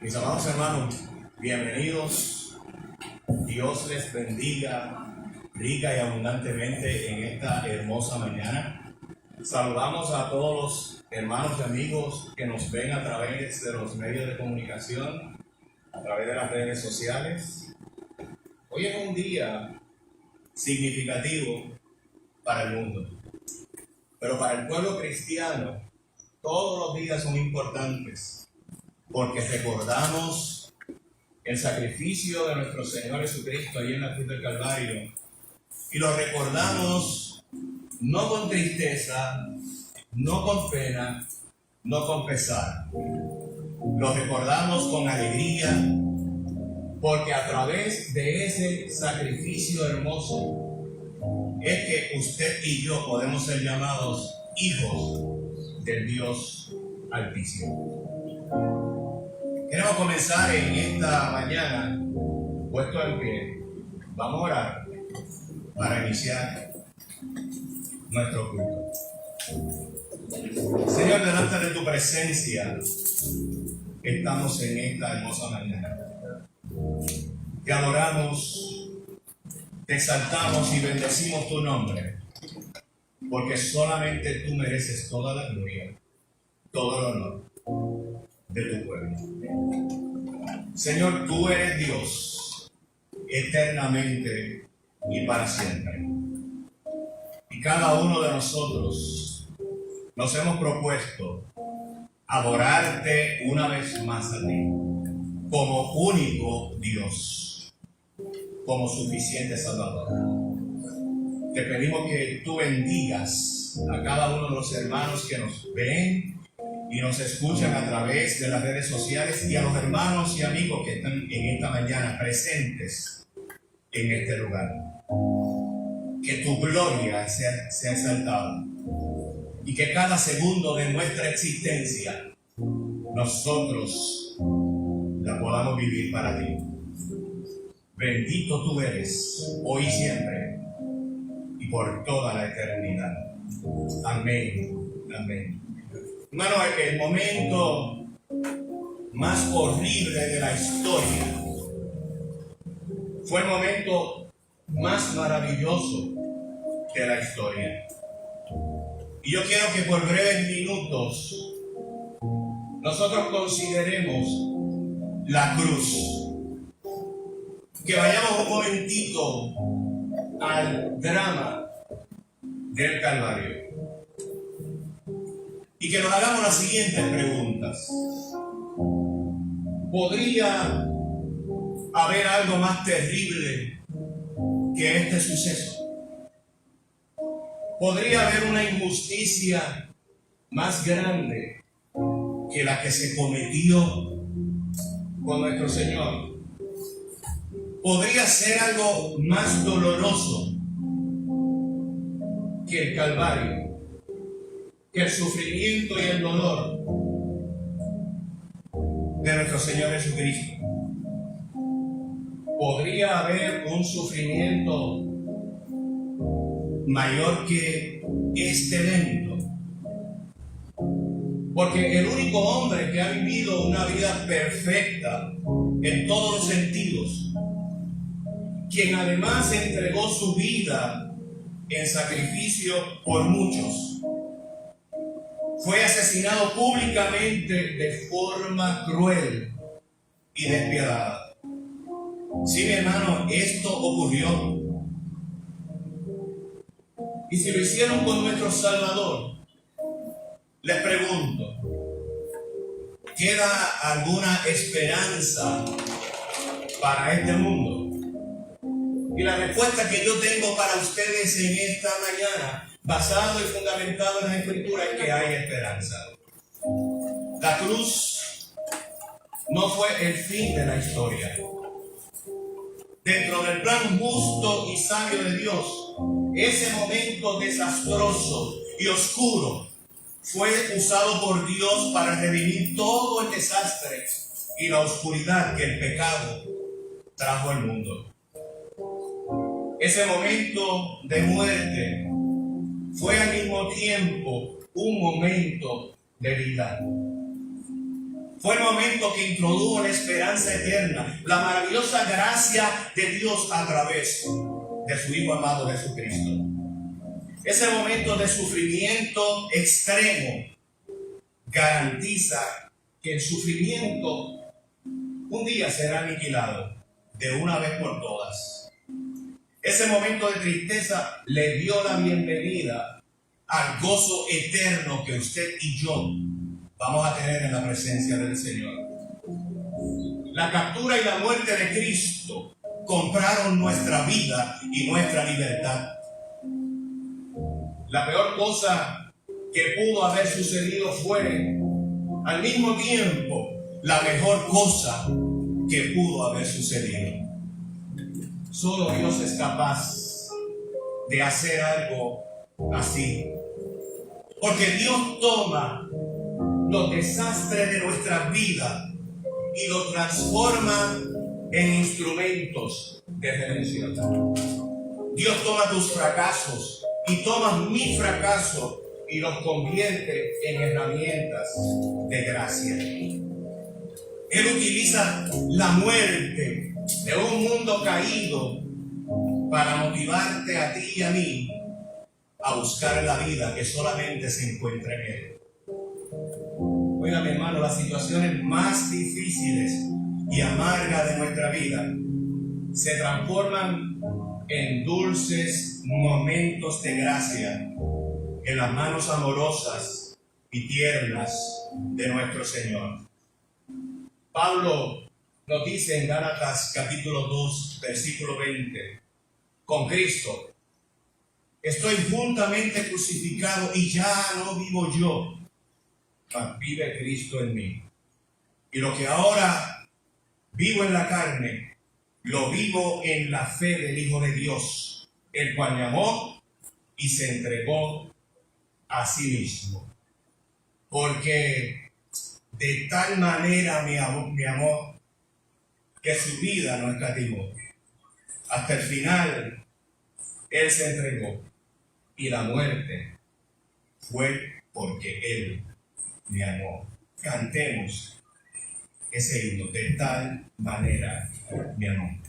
Mis amados hermanos, bienvenidos. Dios les bendiga rica y abundantemente en esta hermosa mañana. Saludamos a todos los hermanos y amigos que nos ven a través de los medios de comunicación, a través de las redes sociales. Hoy es un día significativo para el mundo, pero para el pueblo cristiano todos los días son importantes, porque recordamos el sacrificio de nuestro Señor Jesucristo allí en la cruz del Calvario, y lo recordamos no con tristeza, no con pena, no con pesar. Lo recordamos con alegría, porque a través de ese sacrificio hermoso es que usted y yo podemos ser llamados hijos del Dios Altísimo. Queremos comenzar en esta mañana, puesto en pie. Vamos a orar para iniciar nuestro culto. Señor, delante de tu presencia estamos en esta hermosa mañana. Te adoramos, te exaltamos y bendecimos tu nombre, porque solamente tú mereces toda la gloria, todo el honor de tu pueblo. Señor, tú eres Dios eternamente y para siempre. Y cada uno de nosotros nos hemos propuesto adorarte una vez más a ti, como único Dios, como suficiente Salvador. Te pedimos que tú bendigas a cada uno de los hermanos que nos ven y nos escuchan a través de las redes sociales, y a los hermanos y amigos que están en esta mañana presentes en este lugar. Que tu gloria sea exaltada, y que cada segundo de nuestra existencia nosotros la podamos vivir para ti. Bendito tú eres, hoy y siempre, y por toda la eternidad. Amén. Amén. Hermano, el momento más horrible de la historia fue el momento más maravilloso de la historia. Y yo quiero que por breves minutos nosotros consideremos la cruz. Que vayamos un momentito al drama del Calvario y que nos hagamos las siguientes preguntas. ¿Podría haber algo más terrible que este suceso? ¿Podría haber una injusticia más grande que la que se cometió con nuestro Señor? ¿Podría ser algo más doloroso que el Calvario, que el sufrimiento y el dolor de nuestro Señor Jesucristo? ¿Podría haber un sufrimiento mayor que este evento? Porque el único hombre que ha vivido una vida perfecta en todos los sentidos, quien además entregó su vida en sacrificio por muchos, fue asesinado públicamente de forma cruel y despiadada. Sí, mi hermano, esto ocurrió. Y si lo hicieron con nuestro Salvador, les pregunto, ¿queda alguna esperanza para este mundo? Y la respuesta que yo tengo para ustedes en esta mañana, basado y fundamentado en la Escritura, es que hay esperanza. La cruz no fue el fin de la historia. Dentro del plan justo y sabio de Dios, ese momento desastroso y oscuro fue usado por Dios para redimir todo el desastre y la oscuridad que el pecado trajo al mundo. Ese momento de muerte fue al mismo tiempo un momento de vida. Fue el momento que introdujo la esperanza eterna, la maravillosa gracia de Dios a través de su Hijo amado Jesucristo. Ese momento de sufrimiento extremo garantiza que el sufrimiento un día será aniquilado de una vez por todas. Ese momento de tristeza le dio la bienvenida al gozo eterno que usted y yo vamos a tener en la presencia del Señor. La captura y la muerte de Cristo compraron nuestra vida y nuestra libertad. La peor cosa que pudo haber sucedido fue, al mismo tiempo, la mejor cosa que pudo haber sucedido. Solo Dios es capaz de hacer algo así. Porque Dios toma los desastres de nuestra vida y los transforma en instrumentos de redención. Dios toma tus fracasos y toma mi fracaso y los convierte en herramientas de gracia. Él utiliza la muerte de un mundo caído para motivarte a ti y a mí a buscar la vida que solamente se encuentra en Él. Oiga, mi hermano, las situaciones más difíciles y amargas de nuestra vida se transforman en dulces momentos de gracia en las manos amorosas y tiernas de nuestro Señor. Pablo nos dice en Gálatas capítulo 2, versículo 20, con Cristo estoy juntamente crucificado y ya no vivo yo, mas vive Cristo en mí. Y lo que ahora vivo en la carne, lo vivo en la fe del Hijo de Dios, el cual me amó y se entregó a sí mismo. Porque de tal manera me amó que su vida no escatimó. Hasta el final, Él se entregó y la muerte fue porque Él me amó. Cantemos ese himno, de tal manera me amó.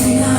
Final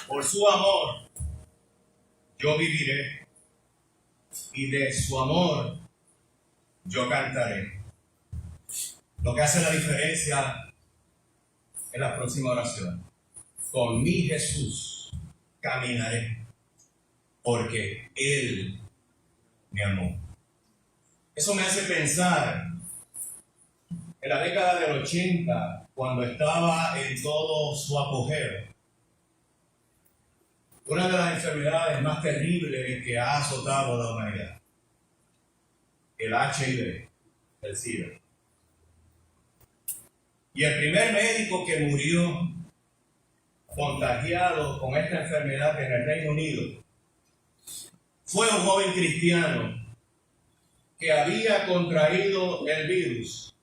Por su amor yo viviré y de su amor yo cantaré. Lo que hace la diferencia es la próxima oración. Con mi Jesús caminaré porque Él me amó. Eso me hace pensar en la década del 80, cuando estaba en todo su apogeo. Una de las enfermedades más terribles que ha azotado a la humanidad, el HIV, el SIDA. Y el primer médico que murió contagiado con esta enfermedad en el Reino Unido fue un joven cristiano que había contraído el virus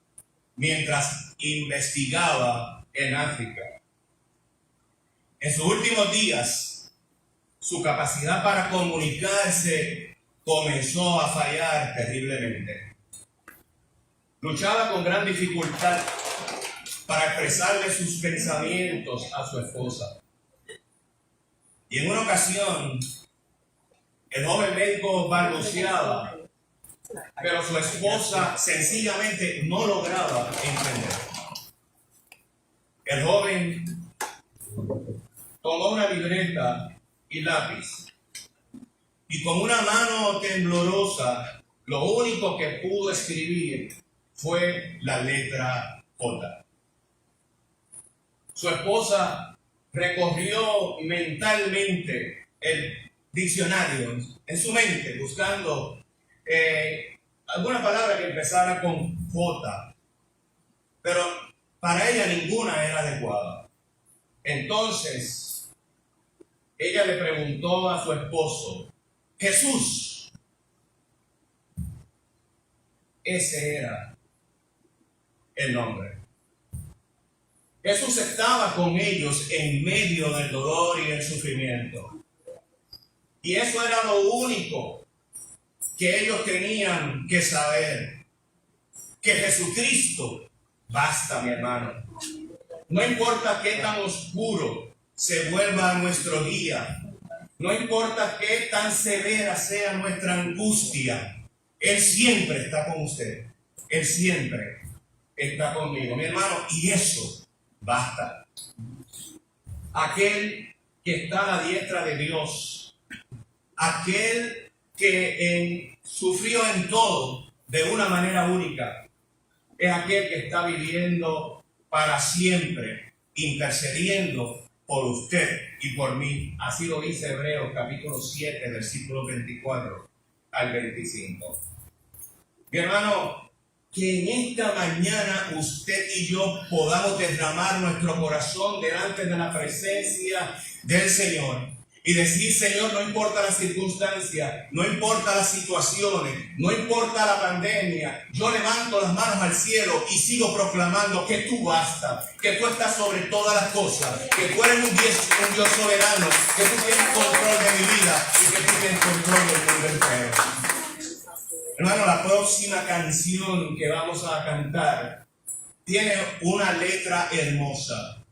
mientras investigaba en África. En sus últimos días, su capacidad para comunicarse comenzó a fallar terriblemente. Luchaba con gran dificultad para expresarle sus pensamientos a su esposa. Y en una ocasión, el joven médico balbuceaba, pero su esposa sencillamente no lograba entender. El joven tomó una libreta y lápiz, y con una mano temblorosa, lo único que pudo escribir fue la letra J. Su esposa recorrió mentalmente el diccionario en su mente, buscando alguna palabra que empezara con J, pero para ella ninguna era adecuada. Entonces, ella le preguntó a su esposo, Jesús. Ese era el nombre. Jesús estaba con ellos en medio del dolor y el sufrimiento. Y eso era lo único que ellos tenían que saber. Que Jesucristo basta, mi hermano. No importa qué tan oscuro se vuelva nuestro guía. No importa qué tan severa sea nuestra angustia. Él siempre está con usted. Él siempre está conmigo, mi hermano. Y eso basta. Aquel que está a la diestra de Dios, aquel que sufrió en todo de una manera única, es aquel que está viviendo para siempre, intercediendo por usted y por mí. Así lo dice Hebreos capítulo 7, versículos 24 al 25. Mi hermano, que en esta mañana usted y yo podamos derramar nuestro corazón delante de la presencia del Señor y decir: Señor, no importa las circunstancias, no importa las situaciones, no importa la pandemia, yo levanto las manos al cielo y sigo proclamando que tú basta, que tú estás sobre todas las cosas, que tú eres un Dios soberano, que tú tienes control de mi vida y que tú tienes control del mundo entero. Hermano, la próxima canción que vamos a cantar tiene una letra hermosa.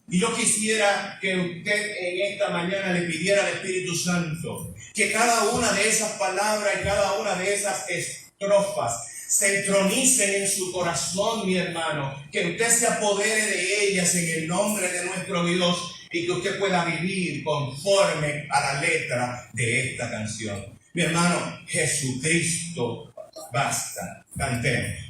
Y yo quisiera que usted en esta mañana le pidiera al Espíritu Santo que cada una de esas palabras y cada una de esas estrofas se entronicen en su corazón, mi hermano. Que usted se apodere de ellas en el nombre de nuestro Dios y que usted pueda vivir conforme a la letra de esta canción. Mi hermano, Jesucristo basta. Cantemos.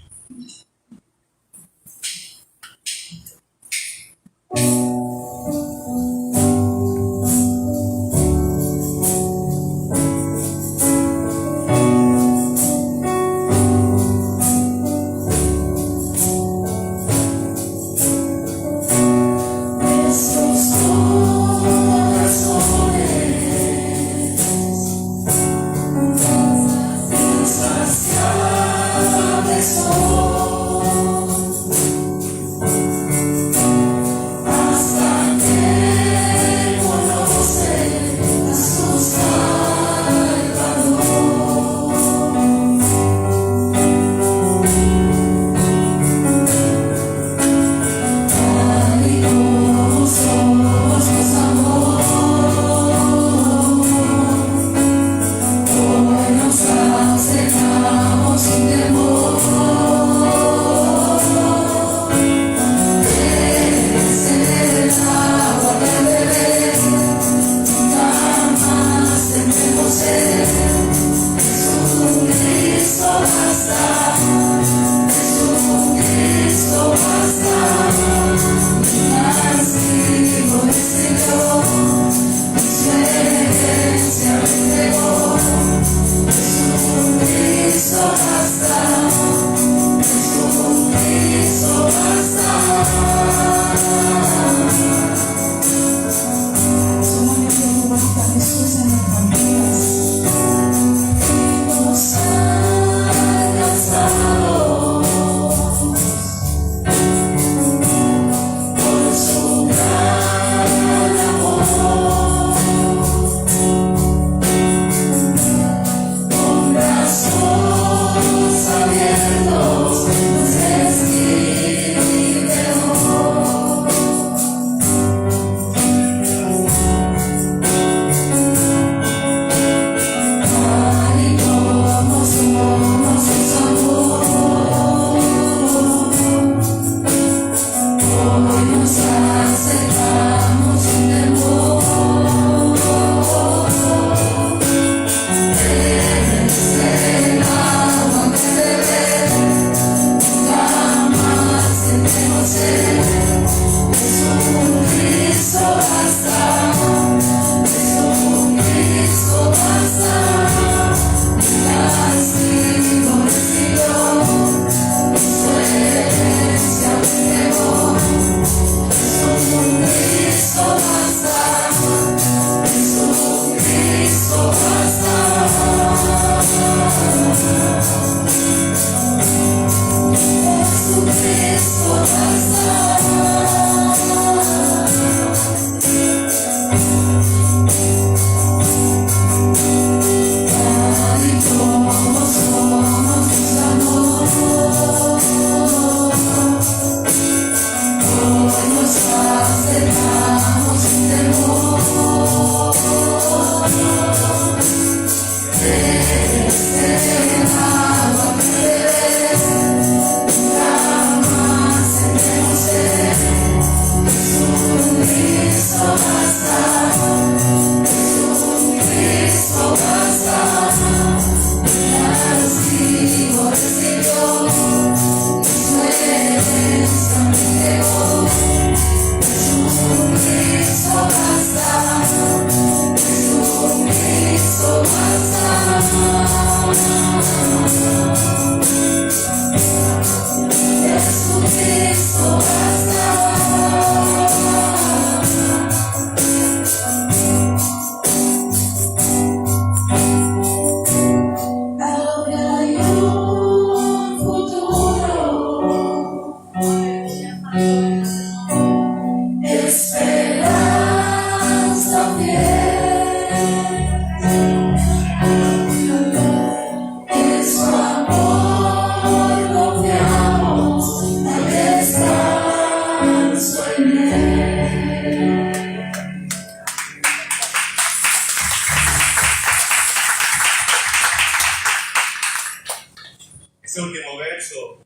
Ese último verso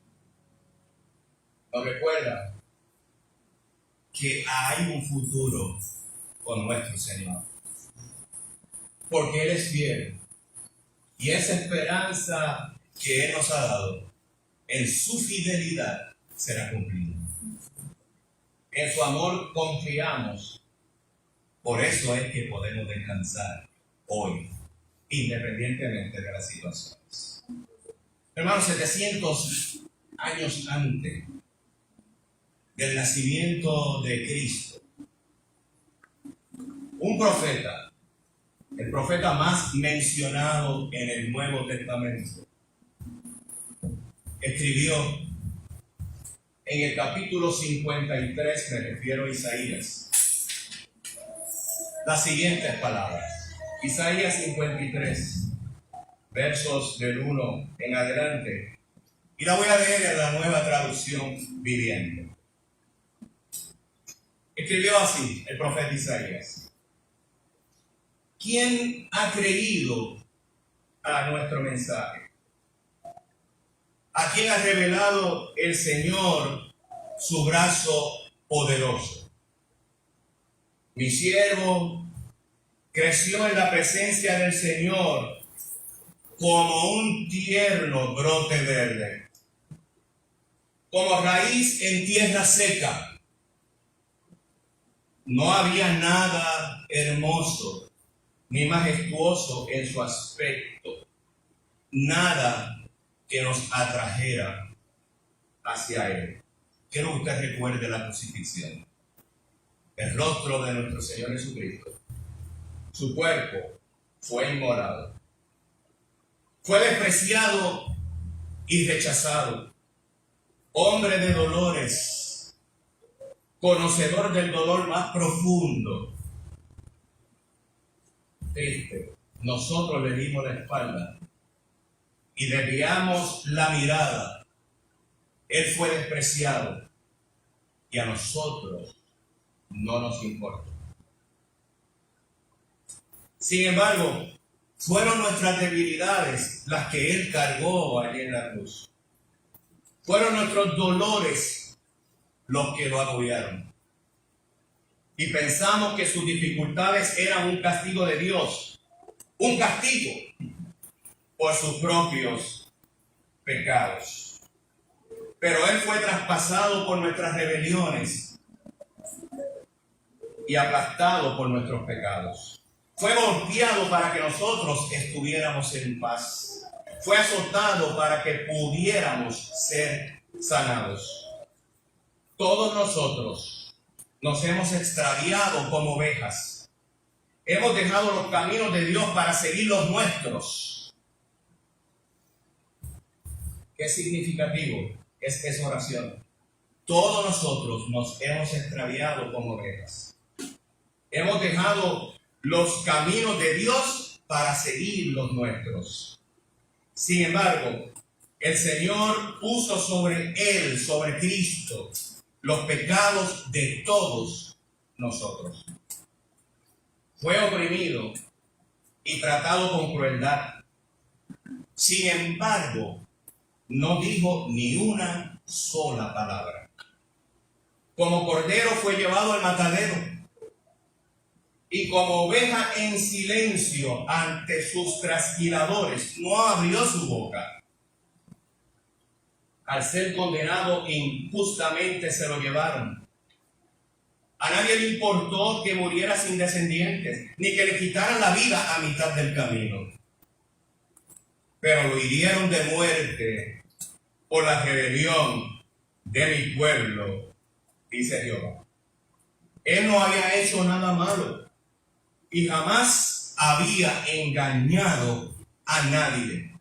nos recuerda que hay un futuro con nuestro Señor, porque Él es fiel y esa esperanza que Él nos ha dado en su fidelidad será cumplida. En su amor confiamos, por eso es que podemos descansar hoy, independientemente de las situaciones. Hermanos, 700 años antes del nacimiento de Cristo, un profeta, el profeta más mencionado en el Nuevo Testamento, escribió en el capítulo 53, me refiero a Isaías, las siguientes palabras. Isaías 53, versos del 1 en adelante, y la voy a leer en la Nueva Traducción Viviente. Escribió así el profeta Isaías: ¿quién ha creído a nuestro mensaje? ¿A quién ha revelado el Señor su brazo poderoso? Mi siervo creció en la presencia del Señor como un tierno brote verde, como raíz en tierra seca. No había nada hermoso ni majestuoso en su aspecto, nada que nos atrajera hacia Él. Quiero que usted recuerde la crucifixión, el rostro de nuestro Señor Jesucristo. Su cuerpo fue inmolado, fue despreciado y rechazado, hombre de dolores, conocedor del dolor más profundo. Triste, nosotros le dimos la espalda y desviamos la mirada. Él fue despreciado y a nosotros no nos importó. Sin embargo, fueron nuestras debilidades las que Él cargó allí en la cruz. Fueron nuestros dolores los que lo agobiaron. Y pensamos que sus dificultades eran un castigo de Dios, un castigo por sus propios pecados. Pero Él fue traspasado por nuestras rebeliones y aplastado por nuestros pecados. Fue golpeado para que nosotros estuviéramos en paz. Fue azotado para que pudiéramos ser sanados. Todos nosotros nos hemos extraviado como ovejas. Hemos dejado los caminos de Dios para seguir los nuestros. Qué significativo es esa oración. Todos nosotros nos hemos extraviado como ovejas. Hemos dejado los caminos de Dios para seguir los nuestros. Sin embargo, el Señor puso sobre Él, sobre Cristo, los pecados de todos nosotros. Fue oprimido y tratado con crueldad. Sin embargo, no dijo ni una sola palabra. Como cordero fue llevado al matadero, y como oveja en silencio ante sus trasquiladores, no abrió su boca. Al ser condenado injustamente se lo llevaron. A nadie le importó que muriera sin descendientes, ni que le quitaran la vida a mitad del camino. Pero lo hirieron de muerte por la rebelión de mi pueblo, dice Jehová. Él no había hecho nada malo y jamás había engañado a nadie.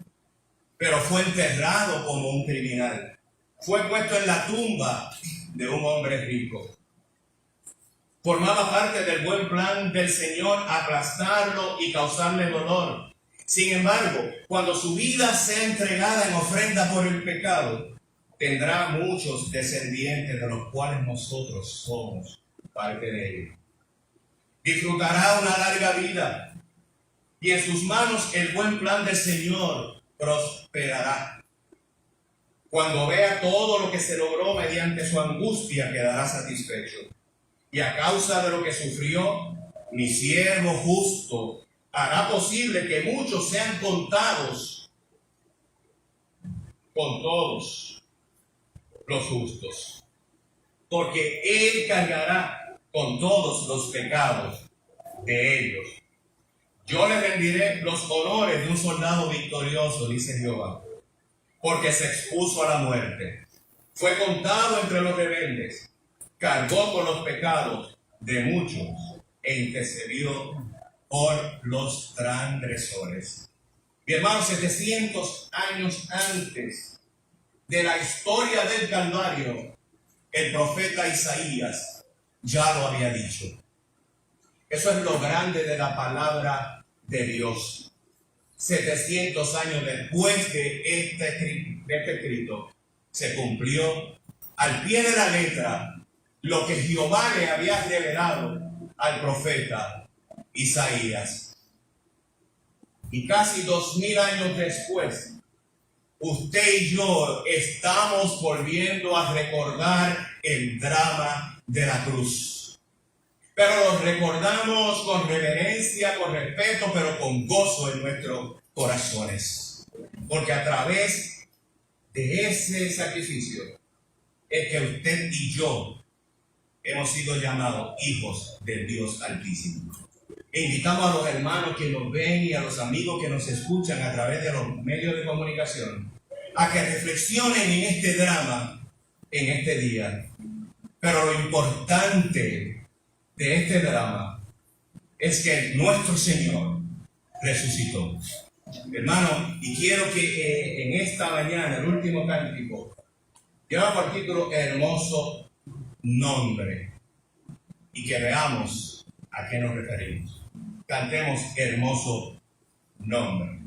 Pero fue enterrado como un criminal. Fue puesto en la tumba de un hombre rico. Formaba parte del buen plan del Señor aplastarlo y causarle dolor. Sin embargo, cuando su vida sea entregada en ofrenda por el pecado, tendrá muchos descendientes, de los cuales nosotros somos parte de ellos. Disfrutará una larga vida, y en sus manos el buen plan del Señor prosperará. Cuando vea todo lo que se logró mediante su angustia, quedará satisfecho. Y a causa de lo que sufrió, mi siervo justo hará posible que muchos sean contados con todos los justos, porque Él cargará con todos los pecados de ellos. Yo le rendiré los honores de un soldado victorioso, dice Jehová, porque se expuso a la muerte. Fue contado entre los rebeldes, cargó con los pecados de muchos e intercedió por los transgresores. Mi hermano, 700 años antes de la historia del Calvario, el profeta Isaías ya lo había dicho. Eso es lo grande de la palabra de Dios. 700 años después de este escrito, se cumplió al pie de la letra lo que Jehová le había revelado al profeta Isaías. Y casi 2000 años después, usted y yo estamos volviendo a recordar el drama de la cruz. Pero lo recordamos con reverencia, con respeto, pero con gozo en nuestros corazones. Porque a través de ese sacrificio es que usted y yo hemos sido llamados hijos del Dios Altísimo. E invitamos a los hermanos que nos ven y a los amigos que nos escuchan a través de los medios de comunicación a que reflexionen en este drama en este día. Pero lo importante de este drama es que nuestro Señor resucitó. Hermano, y quiero que en esta mañana, el último cántico, lleva por título Hermoso Nombre, y que veamos a qué nos referimos. Cantemos Hermoso Nombre.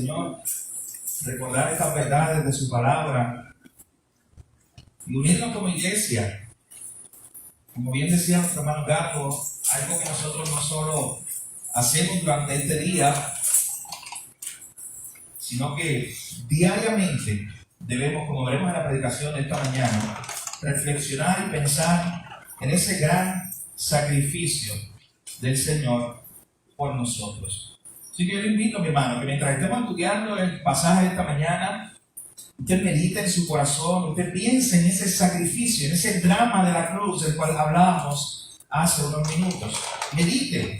Señor, recordar estas verdades de su palabra y unirnos como iglesia. Como bien decía nuestro hermano Gato, algo que nosotros no solo hacemos durante este día, sino que diariamente debemos, como veremos en la predicación de esta mañana, reflexionar y pensar en ese gran sacrificio del Señor por nosotros. Así que yo le invito, mi hermano, que mientras estemos estudiando el pasaje de esta mañana, usted medite en su corazón, usted piense en ese sacrificio, en ese drama de la cruz del cual hablábamos hace unos minutos. Medite.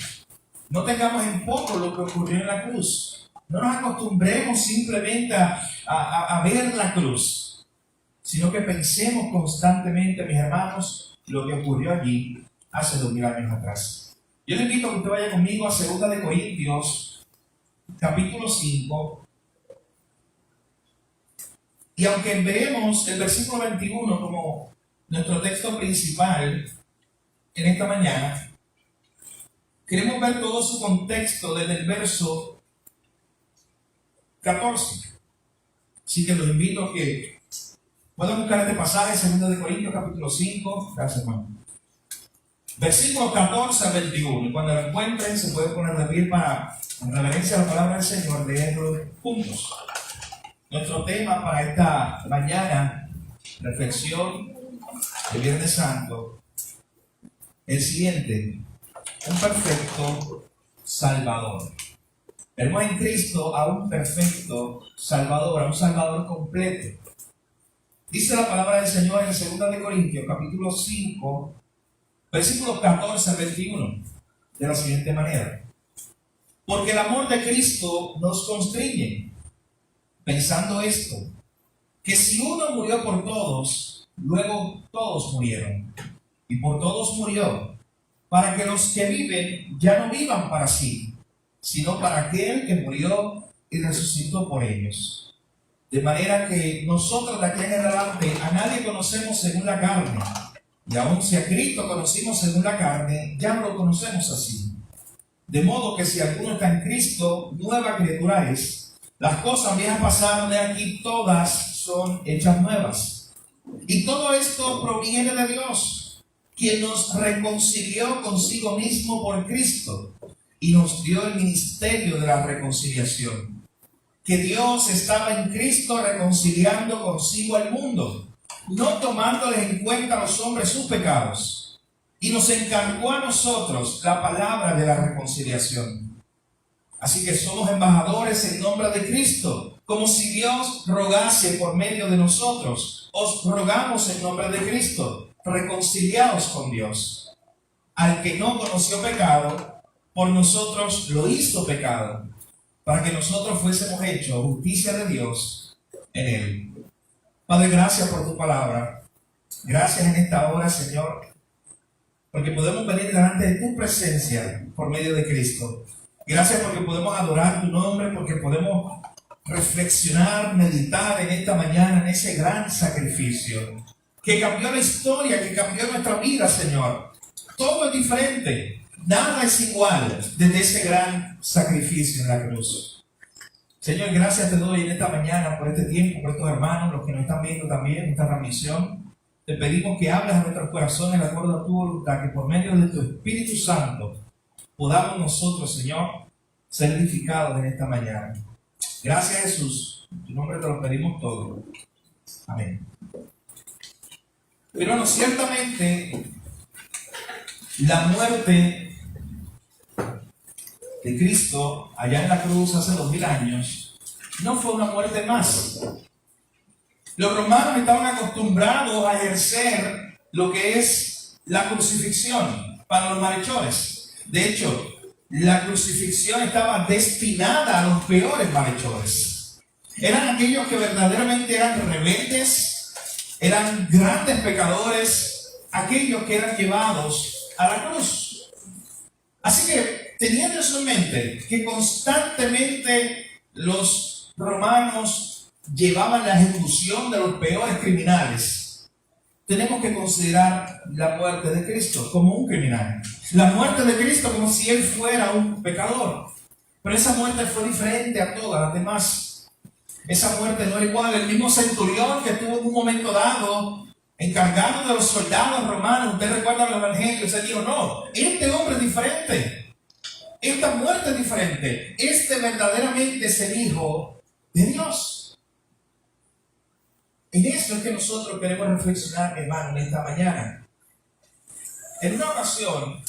No tengamos en poco lo que ocurrió en la cruz. No nos acostumbremos simplemente a ver la cruz, sino que pensemos constantemente, mis hermanos, lo que ocurrió allí hace 2000 años atrás. Yo le invito a que usted vaya conmigo a 2 de Corintios, capítulo 5. Y aunque veremos el versículo 21 como nuestro texto principal en esta mañana, queremos ver todo su contexto desde el verso 14. Así que los invito a que puedan buscar este pasaje, 2 de Corintios, capítulo 5. Gracias, hermano. Versículo 14 al 21. Y cuando lo encuentren, se puede poner de pie para, en reverencia a la palabra del Señor, leerlo juntos. Nuestro tema para esta mañana, reflexión de Viernes Santo, el siguiente: un perfecto Salvador. Vemos en Cristo a un perfecto Salvador, a un Salvador completo. Dice la palabra del Señor en 2 de Corintios, capítulo 5, versículos 14 al 21, de la siguiente manera: porque el amor de Cristo nos constriñe, pensando esto, que si uno murió por todos, luego todos murieron, y por todos murió, para que los que viven ya no vivan para sí, sino para aquel que murió y resucitó por ellos. De manera que nosotros de aquí en adelante a nadie conocemos según la carne, y aun si a Cristo conocimos según la carne, ya no lo conocemos así. De modo que si alguno está en Cristo, nueva criatura es. Las cosas viejas pasaron, de aquí todas son hechas nuevas. Y todo esto proviene de Dios, quien nos reconcilió consigo mismo por Cristo y nos dio el ministerio de la reconciliación. Que Dios estaba en Cristo reconciliando consigo al mundo, no tomándoles en cuenta a los hombres sus pecados, y nos encargó a nosotros la palabra de la reconciliación. Así que somos embajadores en nombre de Cristo, como si Dios rogase por medio de nosotros. Os rogamos en nombre de Cristo, reconciliaos con Dios. Al que no conoció pecado, por nosotros lo hizo pecado, para que nosotros fuésemos hechos justicia de Dios en él. Padre, gracias por tu palabra. Gracias en esta hora, Señor, porque podemos venir delante de tu presencia por medio de Cristo. Gracias porque podemos adorar tu nombre, porque podemos reflexionar, meditar en esta mañana en ese gran sacrificio que cambió la historia, que cambió nuestra vida, Señor. Todo es diferente, nada es igual desde ese gran sacrificio en la cruz. Señor, gracias te doy en esta mañana por este tiempo, por estos hermanos, los que nos están viendo también en esta transmisión. Te pedimos que hables a nuestros corazones de acuerdo a tu voluntad, que por medio de tu Espíritu Santo podamos nosotros, Señor, ser edificados en esta mañana. Gracias, Jesús. En tu nombre te lo pedimos todo. Amén. Pero no, ciertamente la muerte de Cristo allá en la cruz hace 2000 años no fue una muerte más. Los romanos estaban acostumbrados a ejercer lo que es la crucifixión para los malhechores. De hecho, la crucifixión estaba destinada a los peores malhechores. Eran aquellos que verdaderamente eran rebeldes, eran grandes pecadores, aquellos que eran llevados a la cruz. Así que, teniendo eso en mente, que constantemente los romanos llevaban la ejecución de los peores criminales, tenemos que considerar la muerte de Cristo como un criminal. La muerte de Cristo como si Él fuera un pecador. Pero esa muerte fue diferente a todas las demás. Esa muerte no era igual. El mismo centurión que estuvo en un momento dado encargado de los soldados romanos, usted recuerda el evangelio, se dijo, no, este hombre es diferente. Esta muerte es diferente. Este verdaderamente es el Hijo de Dios. En eso es que nosotros queremos reflexionar, hermano, en esta mañana. En una ocasión,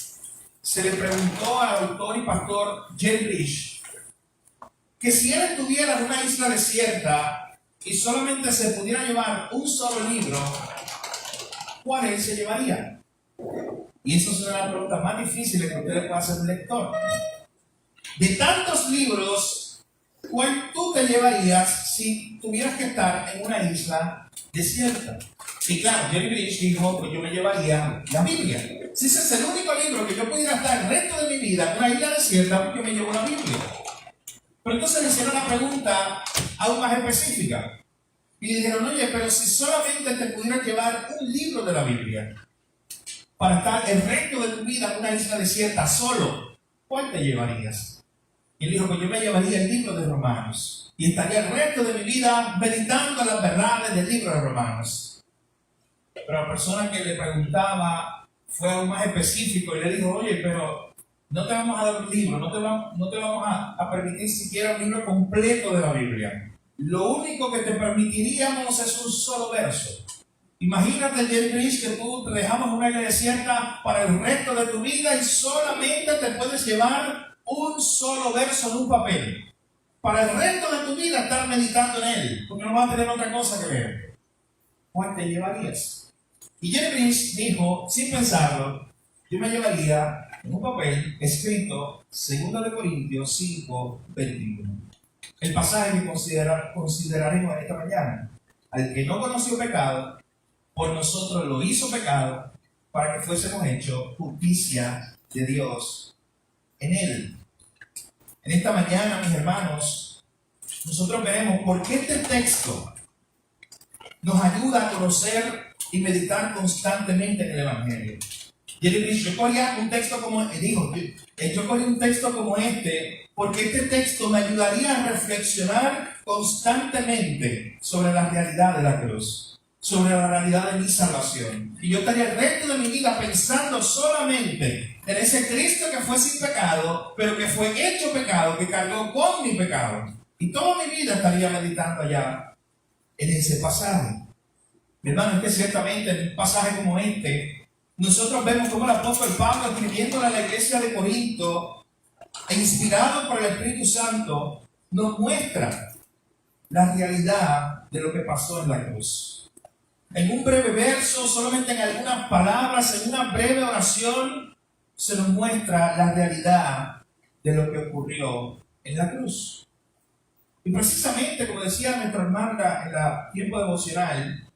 se le preguntó al autor y pastor Jerry Bridge que si él estuviera en una isla desierta y solamente se pudiera llevar un solo libro, ¿cuál él se llevaría? Y eso es una de las preguntas más difíciles que usted le puede hacer a un lector. De tantos libros, ¿cuál tú te llevarías si tuvieras que estar en una isla desierta? Y claro, Jerry Bridge dijo, pues yo me llevaría la Biblia. Si ese es el único libro que yo pudiera estar el resto de mi vida en una isla desierta, pues yo me llevo la Biblia. Pero entonces le hicieron la pregunta aún más específica. Y le dijeron, oye, pero si solamente te pudieras llevar un libro de la Biblia para estar el resto de tu vida en una isla desierta solo, ¿cuál te llevarías? Y él dijo, pues yo me llevaría el libro de Romanos y estaría el resto de mi vida meditando las verdades del libro de Romanos. Pero la persona que le preguntaba fue aún más específico y le dijo, oye, pero no te vamos a dar un libro, no te vamos a permitir siquiera un libro completo de la Biblia. Lo único que te permitiríamos es un solo verso. Imagínate, Jerry Bridge, que tú te dejamos en una isla desierta para el resto de tu vida y solamente te puedes llevar un solo verso en un papel. Para el resto de tu vida estar meditando en él, porque no vas a tener otra cosa que ver. ¿Cuál te llevarías? Y Jerry Bridge dijo, sin pensarlo, yo me llevaría en un papel escrito 2 Corintios 5, 21. El pasaje que consideraremos esta mañana. Al que no conoció pecado, por nosotros lo hizo pecado, para que fuésemos hechos justicia de Dios en él. En esta mañana, mis hermanos, nosotros veremos por qué este texto nos ayuda a conocer y meditar constantemente en el Evangelio. Jerry Bridge, yo cogía un texto como este, porque este texto me ayudaría a reflexionar constantemente sobre la realidad de la cruz, sobre la realidad de mi salvación. Y yo estaría el resto de mi vida pensando solamente en ese Cristo que fue sin pecado, pero que fue hecho pecado, que cargó con mi pecado. Y toda mi vida estaría meditando allá en ese pasaje. Mi hermano, es que ciertamente en un pasaje como este, nosotros vemos cómo el apóstol Pablo, escribiéndole a la iglesia de Corinto, e inspirado por el Espíritu Santo, nos muestra la realidad de lo que pasó en la cruz. En un breve verso, solamente en algunas palabras, en una breve oración, se nos muestra la realidad de lo que ocurrió en la cruz. Y precisamente, como decía nuestra hermana en el tiempo devocional,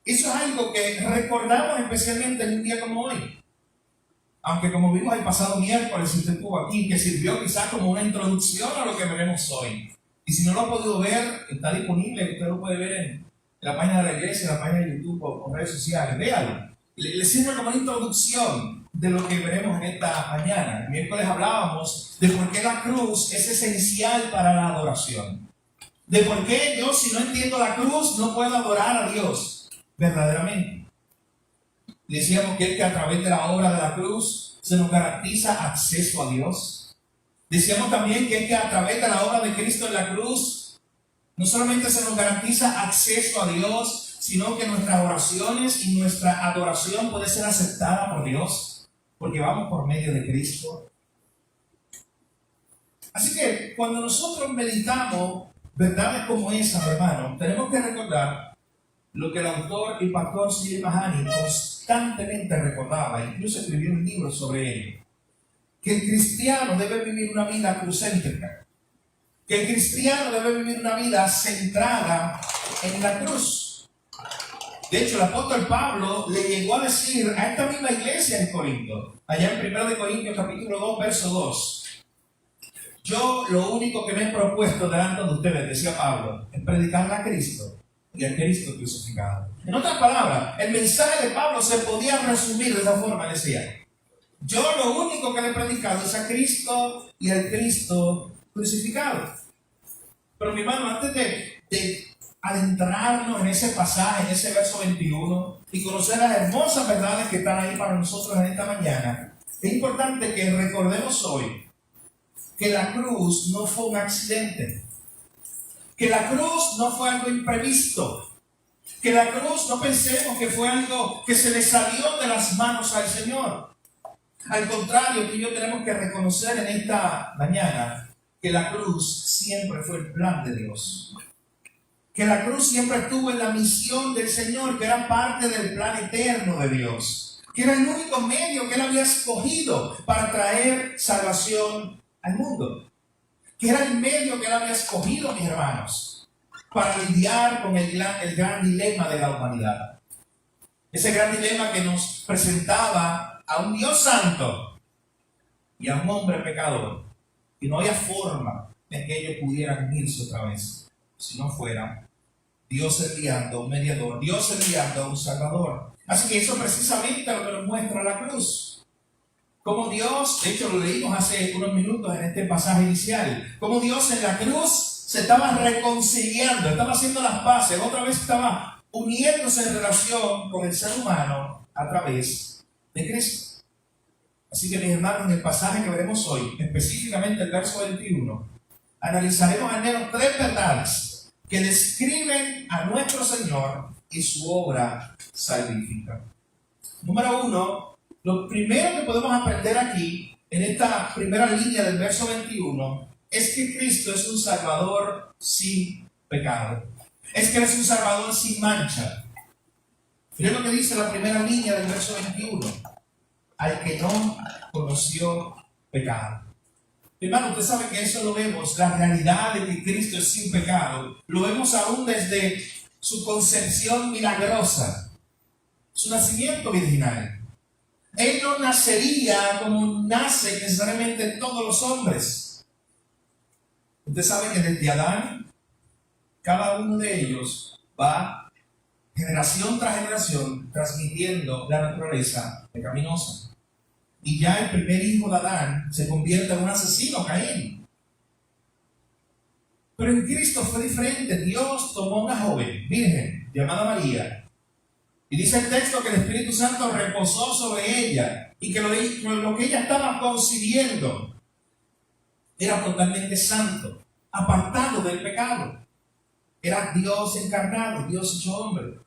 eso es algo que recordamos especialmente en un día como hoy. Aunque como vimos el pasado miércoles, si usted estuvo aquí, que sirvió quizás como una introducción a lo que veremos hoy. Y si no lo ha podido ver, está disponible, usted lo puede ver en la página de la iglesia, en la página de YouTube o redes sociales. Véalo. Le sirve como una introducción de lo que veremos en esta mañana. El miércoles hablábamos de por qué la cruz es esencial para la adoración. De por qué yo, si no entiendo la cruz, no puedo adorar a Dios verdaderamente. Decíamos que a través de la obra de la cruz se nos garantiza acceso a Dios. Decíamos también que a través de la obra de Cristo en la cruz no solamente se nos garantiza acceso a Dios, sino que nuestras oraciones y nuestra adoración puede ser aceptada por Dios, porque vamos por medio de Cristo. Así que cuando nosotros meditamos verdades como esas, hermanos, tenemos que recordar lo que el autor y pastor C.J. Mahaney constantemente recordaba, incluso escribió un libro sobre ello, que el cristiano debe vivir una vida crucéntrica, que el cristiano debe vivir una vida centrada en la cruz. De hecho, el apóstol Pablo le llegó a decir a esta misma iglesia en Corinto, allá en 1 Corintios capítulo 2, verso 2, yo lo único que me he propuesto delante de ustedes, decía Pablo, es predicar a Cristo y a Cristo crucificado. En otras palabras, el mensaje de Pablo se podía resumir de esa forma, decía, yo lo único que le he predicado es a Cristo y al Cristo crucificado. Pero mi hermano, antes de adentrarnos en ese pasaje, en ese verso 21, y conocer las hermosas verdades que están ahí para nosotros en esta mañana, es importante que recordemos hoy que la cruz no fue un accidente, que la cruz no fue algo imprevisto, que la cruz no pensemos que fue algo que se le salió de las manos al Señor. Al contrario, tú y yo tenemos que reconocer en esta mañana que la cruz siempre fue el plan de Dios. Que la cruz siempre estuvo en la misión del Señor, que era parte del plan eterno de Dios. Que era el único medio que Él había escogido para traer salvación al mundo. Que era el medio que Él había escogido, mis hermanos, para lidiar con el gran dilema de la humanidad. Ese gran dilema que nos presentaba a un Dios santo y a un hombre pecador. Y no había forma en que ellos pudieran unirse otra vez, si no fuera Dios enviando un mediador, Dios enviando un salvador. Así que eso precisamente es lo que nos muestra la cruz. Como Dios, de hecho lo leímos hace unos minutos en este pasaje inicial, como Dios en la cruz se estaba reconciliando, estaba haciendo las paces, otra vez estaba uniéndose en relación con el ser humano a través de Cristo. Así que mis hermanos, en el pasaje que veremos hoy, específicamente el verso 21, analizaremos al menos 3 verdades que describen a nuestro Señor y su obra salvífica. Número 1, lo primero que podemos aprender aquí, en esta primera línea del verso 21, es que Cristo es un Salvador sin pecado. Es que Él es un Salvador sin mancha. Miren lo que dice la primera línea del verso 21. Al que no conoció pecado. Hermano, usted sabe que eso lo vemos, la realidad de que Cristo es sin pecado, lo vemos aún desde su concepción milagrosa, su nacimiento virginal. Él no nacería como nacen necesariamente todos los hombres. Usted sabe que desde Adán, cada uno de ellos va generación tras generación transmitiendo la naturaleza pecaminosa. Y ya el primer hijo de Adán se convierte en un asesino, Caín. Pero en Cristo fue diferente. Dios tomó una joven, virgen, llamada María. Y dice el texto que el Espíritu Santo reposó sobre ella. Y que lo que ella estaba concibiendo era totalmente santo, apartado del pecado. Era Dios encarnado, Dios hecho hombre.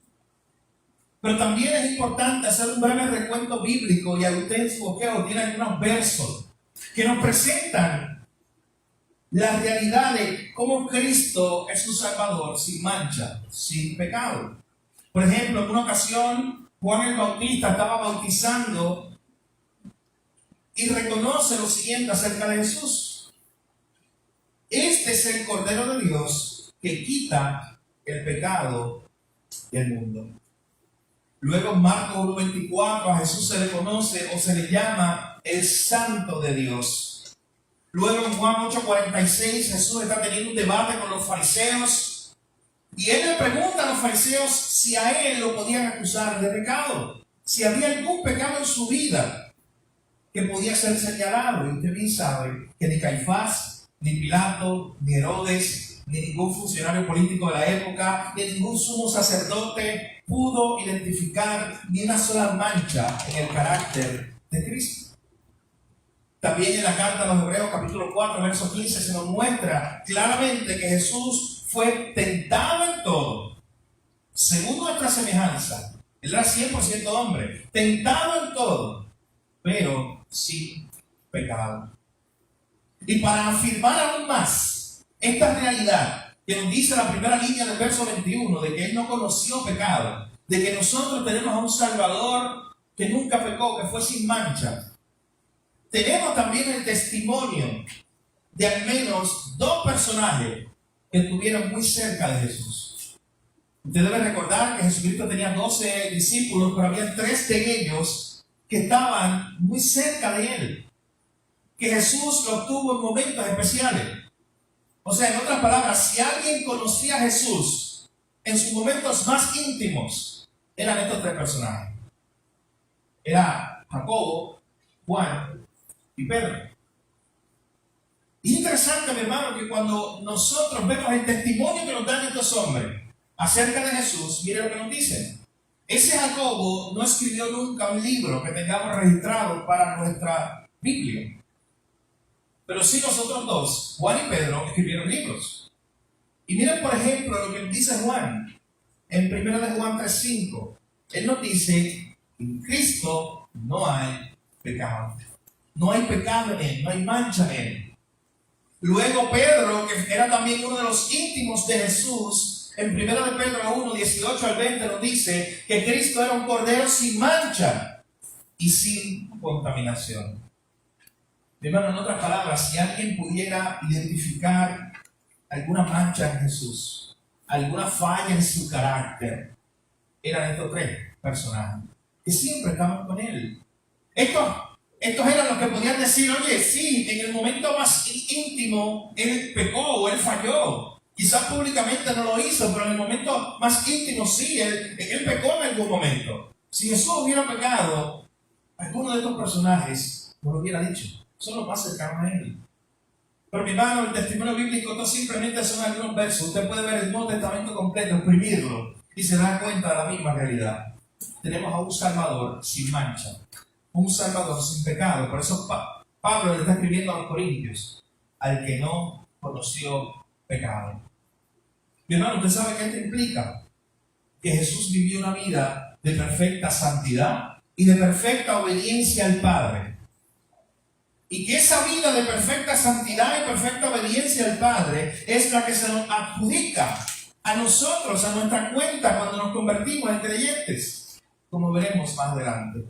Pero también es importante hacer un breve recuento bíblico, y a ustedes su boqueo tiene algunos versos que nos presentan la realidad de cómo Cristo es un Salvador sin mancha, sin pecado. Por ejemplo, en una ocasión Juan el Bautista estaba bautizando y reconoce lo siguiente acerca de Jesús: este es el Cordero de Dios que quita el pecado del mundo. Luego en Marcos 1:24 a Jesús se le conoce o se le llama el Santo de Dios. Luego en Juan 8:46 Jesús está teniendo un debate con los fariseos y Él le pregunta a los fariseos si a Él lo podían acusar de pecado, si había algún pecado en su vida que podía ser señalado. Y usted bien sabe que ni Caifás, ni Pilato, ni Herodes, ni ningún funcionario político de la época, ni ningún sumo sacerdote pudo identificar ni una sola mancha en el carácter de Cristo. También en la carta a los Hebreos capítulo 4 verso 15 se nos muestra claramente que Jesús fue tentado en todo, según nuestra semejanza. Él era 100% hombre, tentado en todo, pero sin pecado. Y para afirmar aún más esta realidad que nos dice la primera línea del verso 21, de que Él no conoció pecado, de que nosotros tenemos a un Salvador que nunca pecó, que fue sin mancha, tenemos también el testimonio de al menos 2 personajes que estuvieron muy cerca de Jesús. Usted debe recordar que Jesucristo tenía 12 discípulos, pero había 3 de ellos que estaban muy cerca de Él, que Jesús los tuvo en momentos especiales. O sea, en otras palabras, si alguien conocía a Jesús en sus momentos más íntimos, eran estos 3 personajes. Era Jacobo, Juan y Pedro. Y es interesante, mi hermano, que cuando nosotros vemos el testimonio que nos dan estos hombres acerca de Jesús, mire lo que nos dicen. Ese Jacobo no escribió nunca un libro que tengamos registrado para nuestra Biblia. Pero sí nosotros dos, Juan y Pedro, escribieron libros. Y miren, por ejemplo, lo que dice Juan en 1 de Juan 3:5. Él nos dice, en Cristo no hay pecado. No hay pecado en él, no hay mancha en él. Luego Pedro, que era también uno de los íntimos de Jesús, en 1 de Pedro 1, 18 al 20 nos dice que Cristo era un cordero sin mancha y sin contaminación. Mi hermano, en otras palabras, si alguien pudiera identificar alguna mancha en Jesús, alguna falla en su carácter, eran estos tres personajes que siempre estaban con él. Estos eran los que podían decir, oye, sí, en el momento más íntimo él pecó o él falló. Quizás públicamente no lo hizo, pero en el momento más íntimo sí, él pecó en algún momento. Si Jesús hubiera pecado, alguno de estos personajes no lo hubiera dicho. Son los más cercanos a él. Pero mi hermano, el testimonio bíblico no simplemente son algunos versos. Usted puede ver el Nuevo Testamento completo, exprimirlo, y se da cuenta de la misma realidad. Tenemos a un Salvador sin mancha, un Salvador sin pecado. Por eso Pablo le está escribiendo a los Corintios, al que no conoció pecado. Mi hermano, ¿usted sabe qué esto implica? Que Jesús vivió una vida de perfecta santidad y de perfecta obediencia al Padre. Y que esa vida de perfecta santidad y perfecta obediencia al Padre es la que se nos adjudica a nosotros, a nuestra cuenta, cuando nos convertimos en creyentes, como veremos más adelante.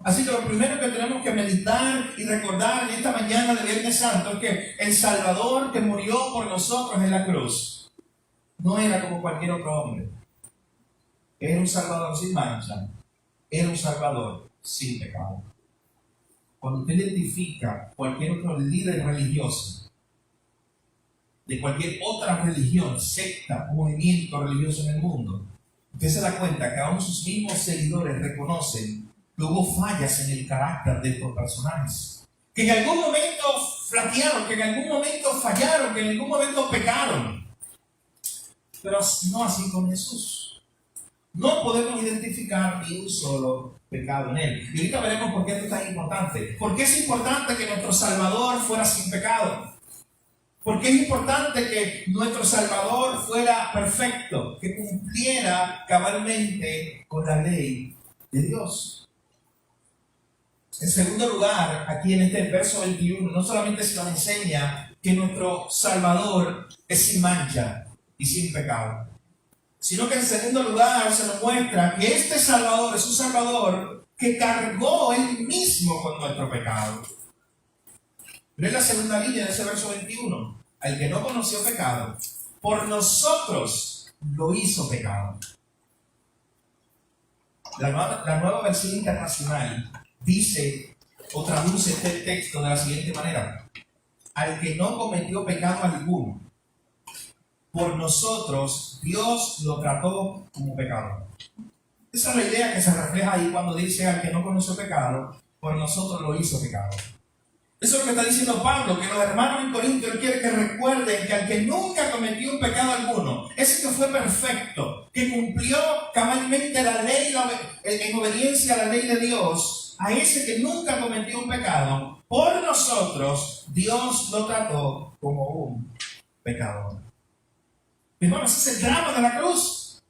Así que lo primero que tenemos que meditar y recordar en esta mañana de Viernes Santo es que el Salvador que murió por nosotros en la cruz no era como cualquier otro hombre. Era un Salvador sin mancha, era un Salvador sin pecado. Cuando usted identifica cualquier otro líder religioso, de cualquier otra religión, secta, movimiento religioso en el mundo, usted se da cuenta que aún sus mismos seguidores reconocen que hubo fallas en el carácter de estos personajes. Que en algún momento flaquearon, que en algún momento fallaron, que en algún momento pecaron. Pero no así con Jesús. No podemos identificar ni un solo pecado en él. Y ahorita veremos por qué esto es tan importante. ¿Por qué es importante que nuestro Salvador fuera sin pecado? ¿Por qué es importante que nuestro Salvador fuera perfecto? Que cumpliera cabalmente con la ley de Dios. En segundo lugar, aquí en este verso 21, no solamente se nos enseña que nuestro Salvador es sin mancha y sin pecado, sino que en segundo lugar se nos muestra que este Salvador es un Salvador que cargó él mismo con nuestro pecado. Lee la segunda línea de ese verso 21. Al que no conoció pecado, por nosotros lo hizo pecado. La nueva versión internacional dice o traduce este texto de la siguiente manera: al que no cometió pecado alguno, por nosotros Dios lo trató como pecador. Esa es la idea que se refleja ahí cuando dice al que no conoció pecado, por nosotros lo hizo pecado. Eso es lo que está diciendo Pablo, que los hermanos en Corinto él quiere que recuerden que al que nunca cometió un pecado alguno, ese que fue perfecto, que cumplió cabalmente la ley en obediencia a la ley de Dios, a ese que nunca cometió un pecado, por nosotros Dios lo trató como un pecador. Hermanos, ese es el drama de la cruz.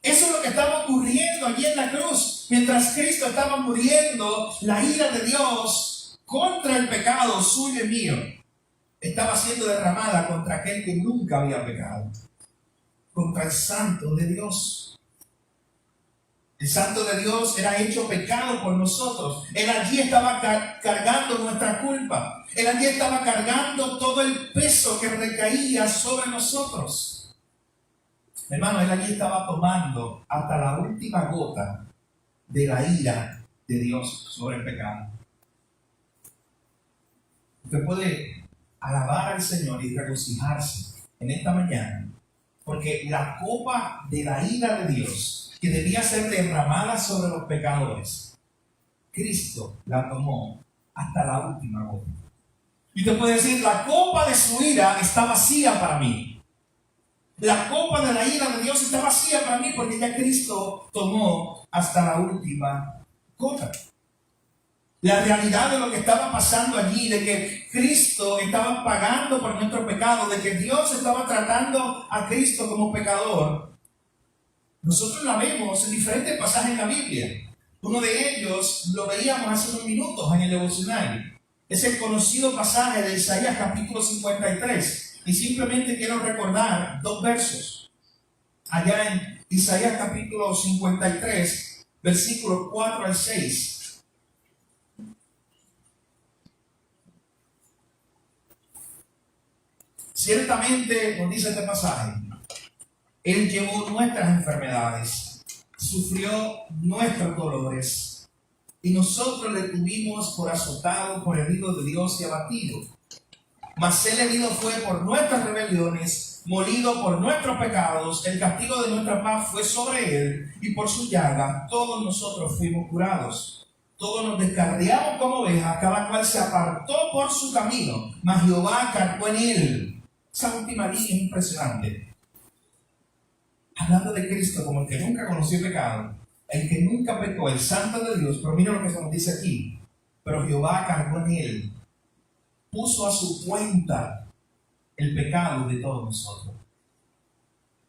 Eso es lo que estaba ocurriendo allí en la cruz. Mientras Cristo estaba muriendo, la ira de Dios contra el pecado suyo y mío estaba siendo derramada contra aquel que nunca había pecado, contra el Santo de Dios. El Santo de Dios era hecho pecado por nosotros. Él allí estaba cargando nuestra culpa. Él allí estaba cargando todo el peso que recaía sobre nosotros. Hermano, él allí estaba tomando hasta la última gota de la ira de Dios sobre el pecado. Usted puede alabar al Señor y regocijarse en esta mañana, porque la copa de la ira de Dios, que debía ser derramada sobre los pecadores, Cristo la tomó hasta la última gota. Y te puede decir, la copa de su ira está vacía para mí. La copa de la ira de Dios está vacía para mí porque ya Cristo tomó hasta la última gota. La realidad de lo que estaba pasando allí, de que Cristo estaba pagando por nuestro pecado, de que Dios estaba tratando a Cristo como pecador, nosotros la vemos en diferentes pasajes en la Biblia. Uno de ellos lo veíamos hace unos minutos en el devocional. Es el conocido pasaje de Isaías capítulo 53. Y simplemente quiero recordar dos versos. Allá en Isaías capítulo 53, versículos 4 al 6. Ciertamente, nos dice este pasaje, Él llevó nuestras enfermedades, sufrió nuestros dolores, y nosotros le tuvimos por azotado, por herido de Dios y abatido. Mas Él herido fue por nuestras rebeliones, molido por nuestros pecados, el castigo de nuestra paz fue sobre Él, y por su llaga todos nosotros fuimos curados. Todos nos descarriamos como ovejas, cada cual se apartó por su camino, mas Jehová cargó en Él. Esa última línea es impresionante. Hablando de Cristo como el que nunca conoció pecado, el que nunca pecó, el santo de Dios, pero mira lo que se nos dice aquí. Pero Jehová cargó en Él, puso a su cuenta el pecado de todos nosotros.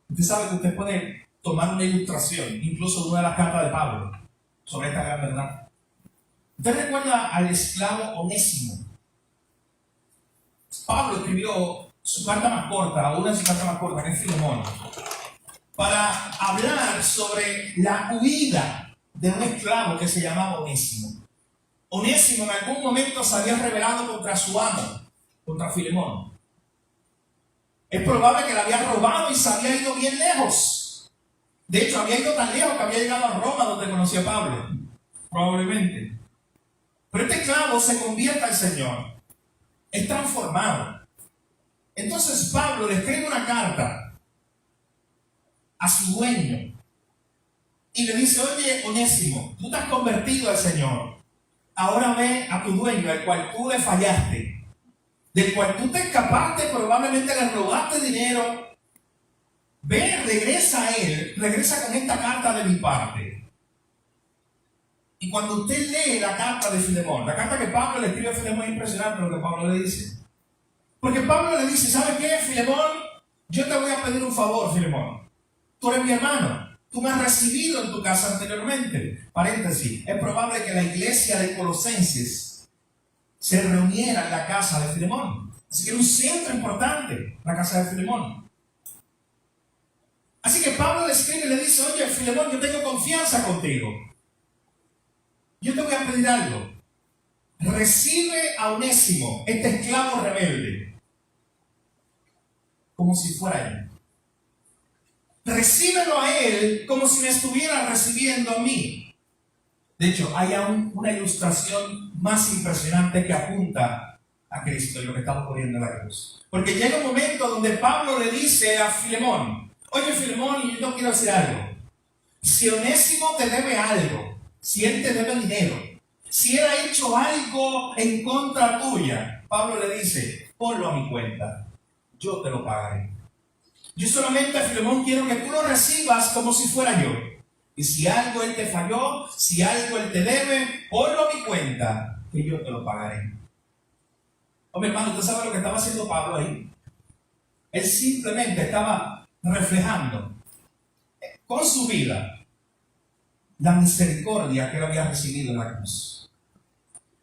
Usted sabe que usted puede tomar una ilustración, incluso de una de las cartas de Pablo, sobre esta gran verdad. Usted recuerda al esclavo Onésimo. Pablo escribió su carta más corta, o una de sus cartas más cortas, que es Filemón, para hablar sobre la huida de un esclavo que se llamaba Onésimo. Onésimo en algún momento se había rebelado contra su amo, contra Filemón. Es probable que le había robado y se había ido bien lejos. De hecho, había ido tan lejos que había llegado a Roma, donde conocía a Pablo. Probablemente. Pero este esclavo se convierte al Señor. Es transformado. Entonces Pablo le escribe una carta a su dueño y le dice, oye Onésimo, tú te has convertido al Señor. Ahora ve a tu dueño, al cual tú le fallaste, del cual tú te escapaste, probablemente le robaste dinero. Ve, regresa a él, regresa con esta carta de mi parte. Y cuando usted lee la carta de Filemón, la carta que Pablo le escribe a Filemón, es impresionante lo que Pablo le dice. Porque Pablo le dice, ¿sabes qué, Filemón? Yo te voy a pedir un favor, Filemón. Tú eres mi hermano. Tú me has recibido en tu casa anteriormente. Paréntesis, es probable que la iglesia de Colosenses se reuniera en la casa de Filemón. Así que era un centro importante, la casa de Filemón. Así que Pablo le escribe y le dice, oye, Filemón, yo tengo confianza contigo. Yo te voy a pedir algo. Recibe a Onésimo, este esclavo rebelde, como si fuera él. Recíbelo a él como si me estuviera recibiendo a mí. De hecho, hay aún una ilustración más impresionante que apunta a Cristo y lo que estamos poniendo en la cruz. Porque llega un momento donde Pablo le dice a Filemón, oye Filemón, y yo te quiero decir algo. Si Onésimo te debe algo, si él te debe dinero, si él ha hecho algo en contra tuya, Pablo le dice, ponlo a mi cuenta, yo te lo pagaré. Yo solamente, Filemón, quiero que tú lo recibas como si fuera yo. Y si algo él te falló, si algo él te debe, ponlo a mi cuenta, que yo te lo pagaré. Hombre, hermano, ¿usted sabe lo que estaba haciendo Pablo ahí? Él simplemente estaba reflejando con su vida la misericordia que él había recibido en la cruz.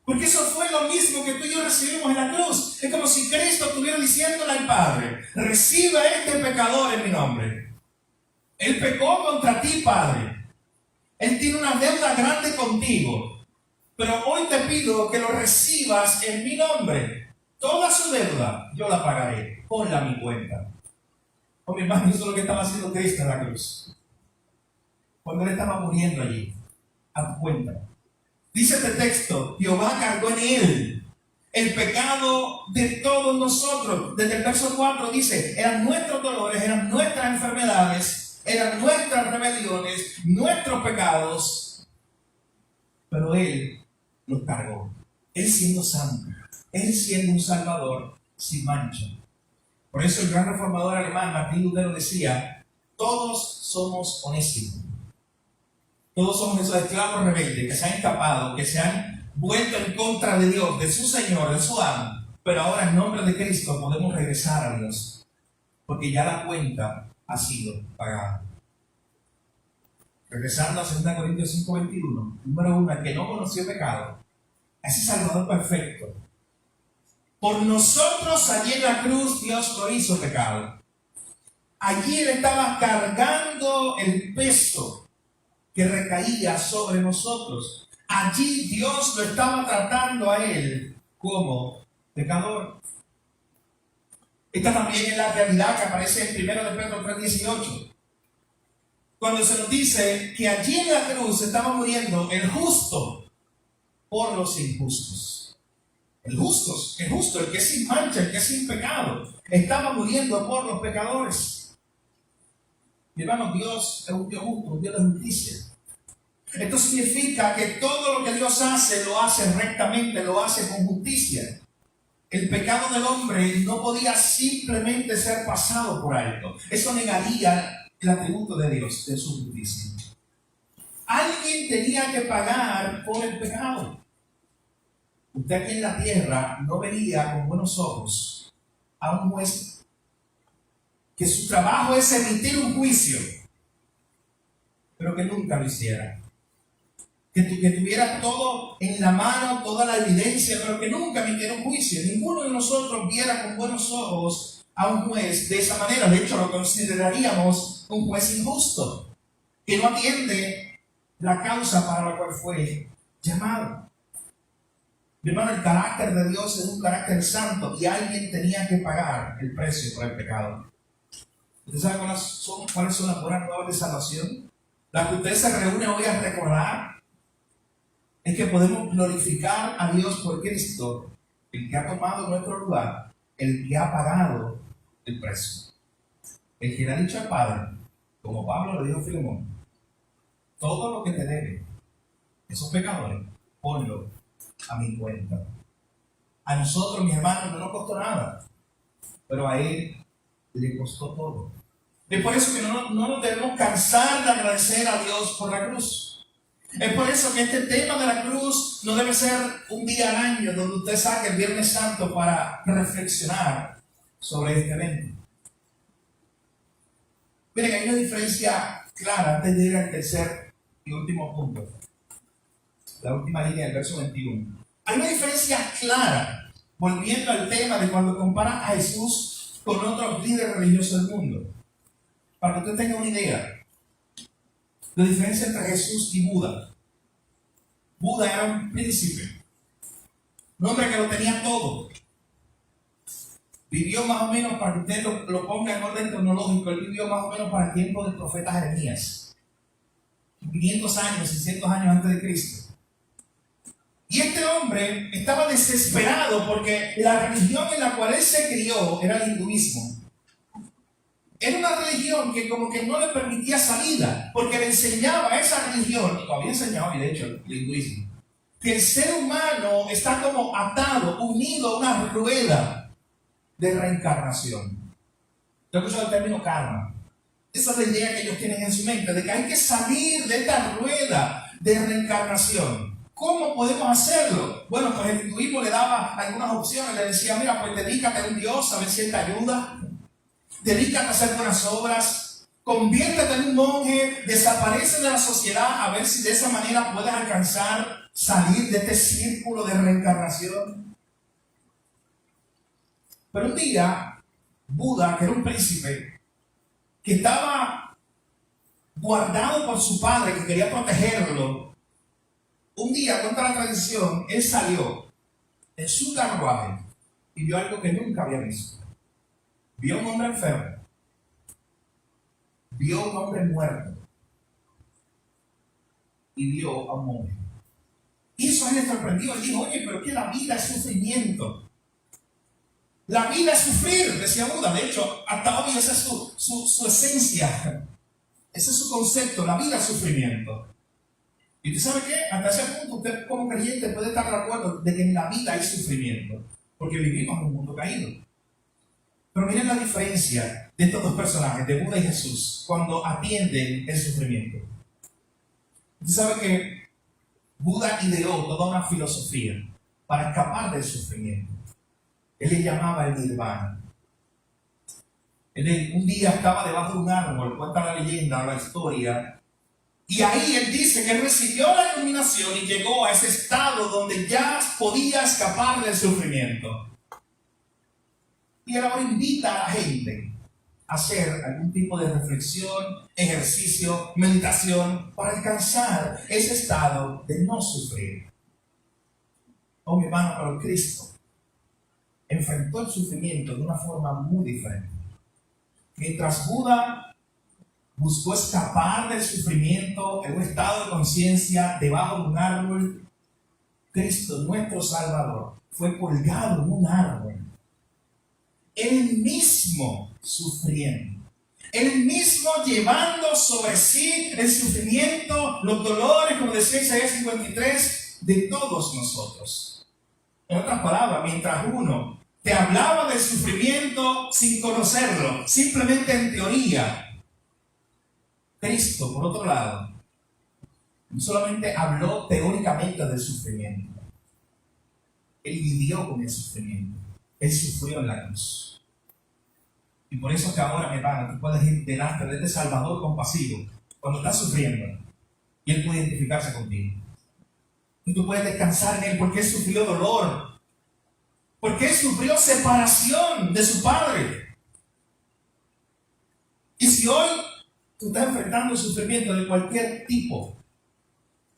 Porque eso fue lo mismo que tú y yo recibimos en la cruz. Es como si Cristo estuviera diciéndole al Padre, recibe a este pecador en mi nombre. Él pecó contra ti, Padre. Él tiene una deuda grande contigo. Pero hoy te pido que lo recibas en mi nombre. Toda su deuda yo la pagaré. Ponla a mi cuenta. Oh, mi hermano, eso es lo que estaba haciendo Cristo en la cruz. Cuando él estaba muriendo allí, a tu cuenta. Dice este texto, Jehová cargó en él el pecado de todos nosotros. Desde el verso 4 dice, eran nuestros dolores, eran nuestras enfermedades, eran nuestras rebeliones, nuestros pecados. Pero él los cargó. Él siendo santo, Él siendo un Salvador sin mancha. Por eso el gran reformador alemán Martín Lutero decía: todos somos Onésimo. Todos somos esos esclavos rebeldes que se han escapado, que se han vuelto en contra de Dios, de su Señor, de su amo. Pero ahora en nombre de Cristo podemos regresar a Dios, porque ya la cuenta ha sido pagada. Regresando a 2 Corintios 5:21, número 1, el que no conoció pecado, ese Salvador perfecto. Por nosotros allí en la cruz Dios lo hizo pecado. Allí Él estaba cargando el peso que recaía sobre nosotros. Allí Dios lo estaba tratando a Él como pecador. Esta también es la realidad que aparece en 1 de Pedro 3:18. Cuando se nos dice que allí en la cruz estaba muriendo el justo por los injustos. El justo, el que es sin mancha, el que es sin pecado, estaba muriendo por los pecadores. Mi hermano, Dios es un Dios justo, un Dios de justicia. Esto significa que todo lo que Dios hace, lo hace rectamente, lo hace con justicia. El pecado del hombre no podía simplemente ser pasado por alto. Eso negaría el atributo de Dios, de su justicia. Alguien tenía que pagar por el pecado. Usted aquí en la tierra no vería con buenos ojos a un juez que su trabajo es emitir un juicio, pero que nunca lo hiciera. Que tuviera todo en la mano, toda la evidencia, pero que nunca emitiera un juicio. Ninguno de nosotros viera con buenos ojos a un juez de esa manera. De hecho, lo consideraríamos un juez injusto, que no atiende la causa para la cual fue llamado. Mi hermano, el carácter de Dios es un carácter santo y alguien tenía que pagar el precio por el pecado. ¿Usted sabe cuáles son las buenas nuevas de salvación? Las que usted se reúne hoy a recordar es que podemos glorificar a Dios por Cristo, el que ha tomado nuestro lugar, el que ha pagado el precio. El que le ha dicho al Padre, como Pablo le dijo a Filemón: todo lo que te debe, esos pecadores, ponlo a mi cuenta. A nosotros, mis hermanos, no nos costó nada, pero a Él le costó todo. Es por eso que no nos debemos cansar de agradecer a Dios por la cruz. Es por eso que este tema de la cruz no debe ser un día al año donde usted saque el Viernes Santo para reflexionar sobre este evento. Miren, hay una diferencia clara antes de ir al tercer y último punto. La última línea del verso 21. Hay una diferencia clara, volviendo al tema de cuando compara a Jesús con otros líderes religiosos del mundo. Para que usted tenga una idea, la diferencia entre Jesús y Buda. Buda era un príncipe, un hombre que lo tenía todo. Vivió más o menos, para que usted lo ponga en orden cronológico, él vivió más o menos para el tiempo del profeta Jeremías. 500 años, 600 años antes de Cristo. Y este hombre estaba desesperado porque la religión en la cual él se crió era el hinduismo. Era una religión que como que no le permitía salida, porque le enseñaba a esa religión, y todavía enseñaba, y de hecho el hinduismo, que el ser humano está como atado, unido a una rueda de reencarnación. ¿Te has escuchado el término karma? Esa es la idea que ellos tienen en su mente, de que hay que salir de esta rueda de reencarnación. ¿Cómo podemos hacerlo? Bueno, pues el hinduismo le daba algunas opciones, le decía: mira, pues dedícate a un dios, a ver si él te ayuda. Dedícate a hacer buenas obras, conviértete en un monje, desaparece de la sociedad a ver si de esa manera puedes alcanzar salir de este círculo de reencarnación. Pero un día, Buda, que era un príncipe, que estaba guardado por su padre, que quería protegerlo, un día, contra la tradición, él salió en su carruaje y vio algo que nunca había visto. Vio a un hombre enfermo. Vio a un hombre muerto. Y vio a un monje. Y eso a él le sorprendió. Él dijo: oye, pero que la vida es sufrimiento. La vida es sufrir, decía Buda. De hecho, hasta hoy esa es su esencia. Ese es su concepto. La vida es sufrimiento. Y usted sabe qué, hasta ese punto usted como creyente puede estar de acuerdo de que en la vida hay sufrimiento. porque vivimos en un mundo caído. Pero miren la diferencia de estos dos personajes, de Buda y Jesús, cuando atienden el sufrimiento. Usted sabe que Buda ideó toda una filosofía para escapar del sufrimiento. Él le llamaba el nirvana. Él un día estaba debajo de un árbol, cuenta la leyenda, la historia, y ahí él dice que él recibió la iluminación y llegó a ese estado donde ya podía escapar del sufrimiento. Y él ahora invita a la gente a hacer algún tipo de reflexión, ejercicio, meditación para alcanzar ese estado de no sufrir. Oh, mi hermano, pero Cristo enfrentó el sufrimiento de una forma muy diferente. Mientras Buda buscó escapar del sufrimiento en un estado de conciencia debajo de un árbol, Cristo, nuestro Salvador, fue colgado en un árbol. Él mismo sufriendo. Él mismo llevando sobre sí el sufrimiento, los dolores, como decía Isaías 53, de todos nosotros. En otras palabras, mientras uno te hablaba del sufrimiento sin conocerlo, simplemente en teoría, Cristo, por otro lado, no solamente habló teóricamente del sufrimiento, Él vivió con el sufrimiento. Él sufrió en la cruz. Y por eso que ahora, mi hermano, tú puedes ir delante de este Salvador compasivo cuando estás sufriendo y Él puede identificarse contigo. Y tú puedes descansar en Él porque Él sufrió dolor. Porque Él sufrió separación de su Padre. Y si hoy tú estás enfrentando sufrimiento de cualquier tipo,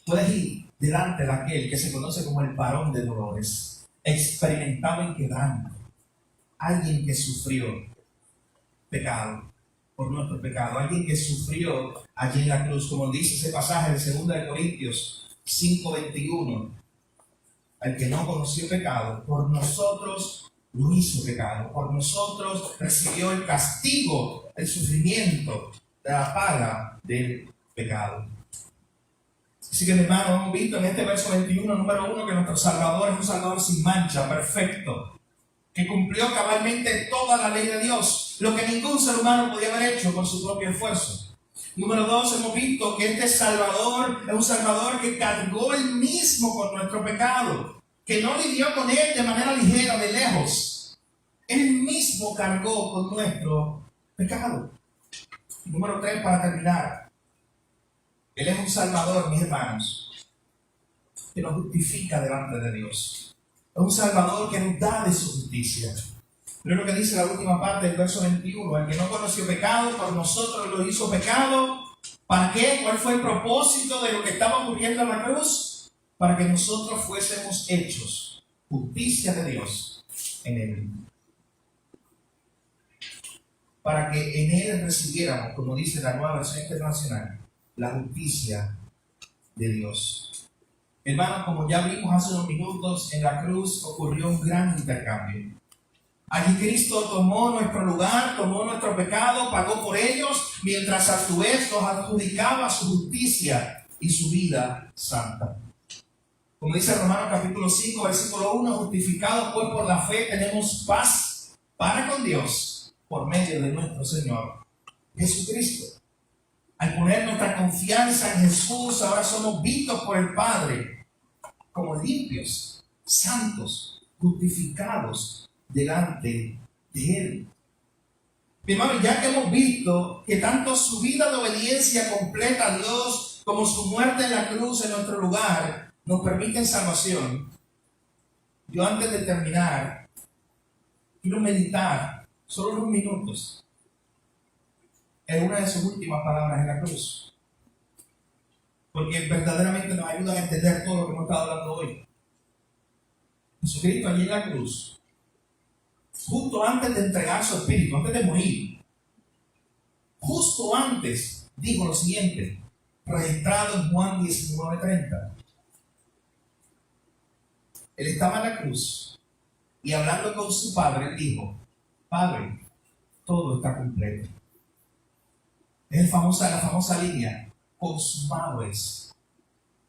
puedes ir delante de aquel que se conoce como el varón de dolores, experimentado en quebranto, alguien que sufrió pecado por nuestro pecado, alguien que sufrió allí en la cruz, como dice ese pasaje de 2 de Corintios 5:21, al que no conoció pecado, por nosotros lo hizo pecado, por nosotros recibió el castigo, el sufrimiento, la paga del pecado. Así que, mi hermano, hemos visto en este verso 21, número 1, que nuestro Salvador es un Salvador sin mancha, perfecto, que cumplió cabalmente toda la ley de Dios, lo que ningún ser humano podía haber hecho por su propio esfuerzo. Número 2, hemos visto que este Salvador es un Salvador que cargó él mismo con nuestro pecado, que no lidió con él de manera ligera, de lejos. Él mismo cargó con nuestro pecado. Número 3, para terminar, Él es un Salvador, mis hermanos, que nos justifica delante de Dios. Es un Salvador que nos da de su justicia. Pero lo que dice la última parte del verso 21, el que no conoció pecado, por nosotros lo hizo pecado. ¿Para qué? ¿Cuál fue el propósito de lo que estaba ocurriendo en la cruz? Para que nosotros fuésemos hechos justicia de Dios en Él. Para que en Él recibiéramos, como dice la Nueva Versión Internacional, la justicia de Dios. Hermanos, como ya vimos hace unos minutos, en la cruz ocurrió un gran intercambio. Allí Cristo tomó nuestro lugar, tomó nuestro pecado, pagó por ellos, mientras a su vez nos adjudicaba su justicia y su vida santa. Como dice Romanos capítulo 5, versículo 1, justificados pues por la fe tenemos paz para con Dios por medio de nuestro Señor Jesucristo. Al poner nuestra confianza en Jesús, ahora somos vistos por el Padre como limpios, santos, justificados delante de Él. Mi hermano, ya que hemos visto que tanto su vida de obediencia completa a Dios como su muerte en la cruz en nuestro lugar nos permiten salvación, yo antes de terminar quiero meditar solo unos minutos en una de sus últimas palabras en la cruz, porque verdaderamente nos ayuda a entender todo lo que hemos estado hablando hoy. Jesucristo allí en la cruz, justo antes de entregar su espíritu, antes de morir, justo antes, dijo lo siguiente, registrado en Juan 19:30. Él estaba en la cruz y hablando con su Padre, dijo, Padre, todo está completo. Es la famosa línea, consumado es.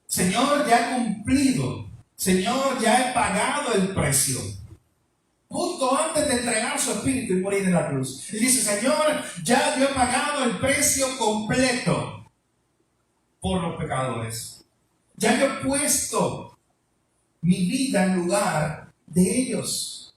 Señor, ya he cumplido. Señor, ya he pagado el precio. justo antes de entregar su espíritu y morir en la cruz. Y dice, Señor, ya yo he pagado el precio completo por los pecadores. Ya yo he puesto mi vida en lugar de ellos.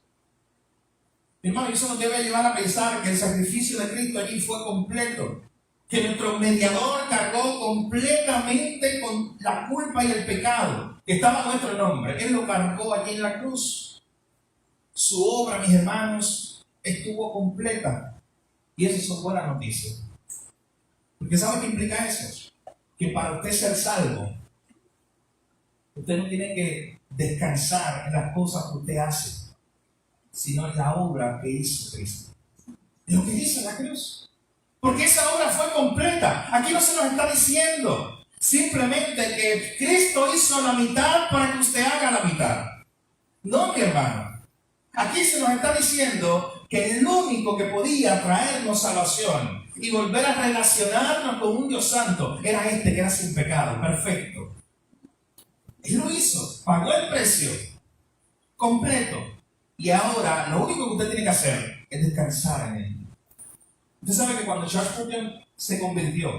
Hermano, eso nos debe llevar a pensar que el sacrificio de Cristo allí fue completo. Que nuestro mediador cargó completamente con la culpa y el pecado que estaba en nuestro nombre. Él lo cargó allí en la cruz. Su obra, mis hermanos, estuvo completa. Y eso son buenas noticias. Porque ¿sabe qué implica eso? Que para usted ser salvo, usted no tiene que descansar en las cosas que usted hace, sino en la obra que hizo Cristo. En lo que hizo en la cruz. Porque esa obra fue completa. Aquí no se nos está diciendo simplemente que Cristo hizo la mitad para que usted haga la mitad. No, mi hermano. Aquí se nos está diciendo que el único que podía traernos salvación y volver a relacionarnos con un Dios santo era este que era sin pecado, perfecto. Él lo hizo, pagó el precio completo. Y ahora lo único que usted tiene que hacer es descansar en él. Usted sabe que cuando Charles Spurgeon se convirtió,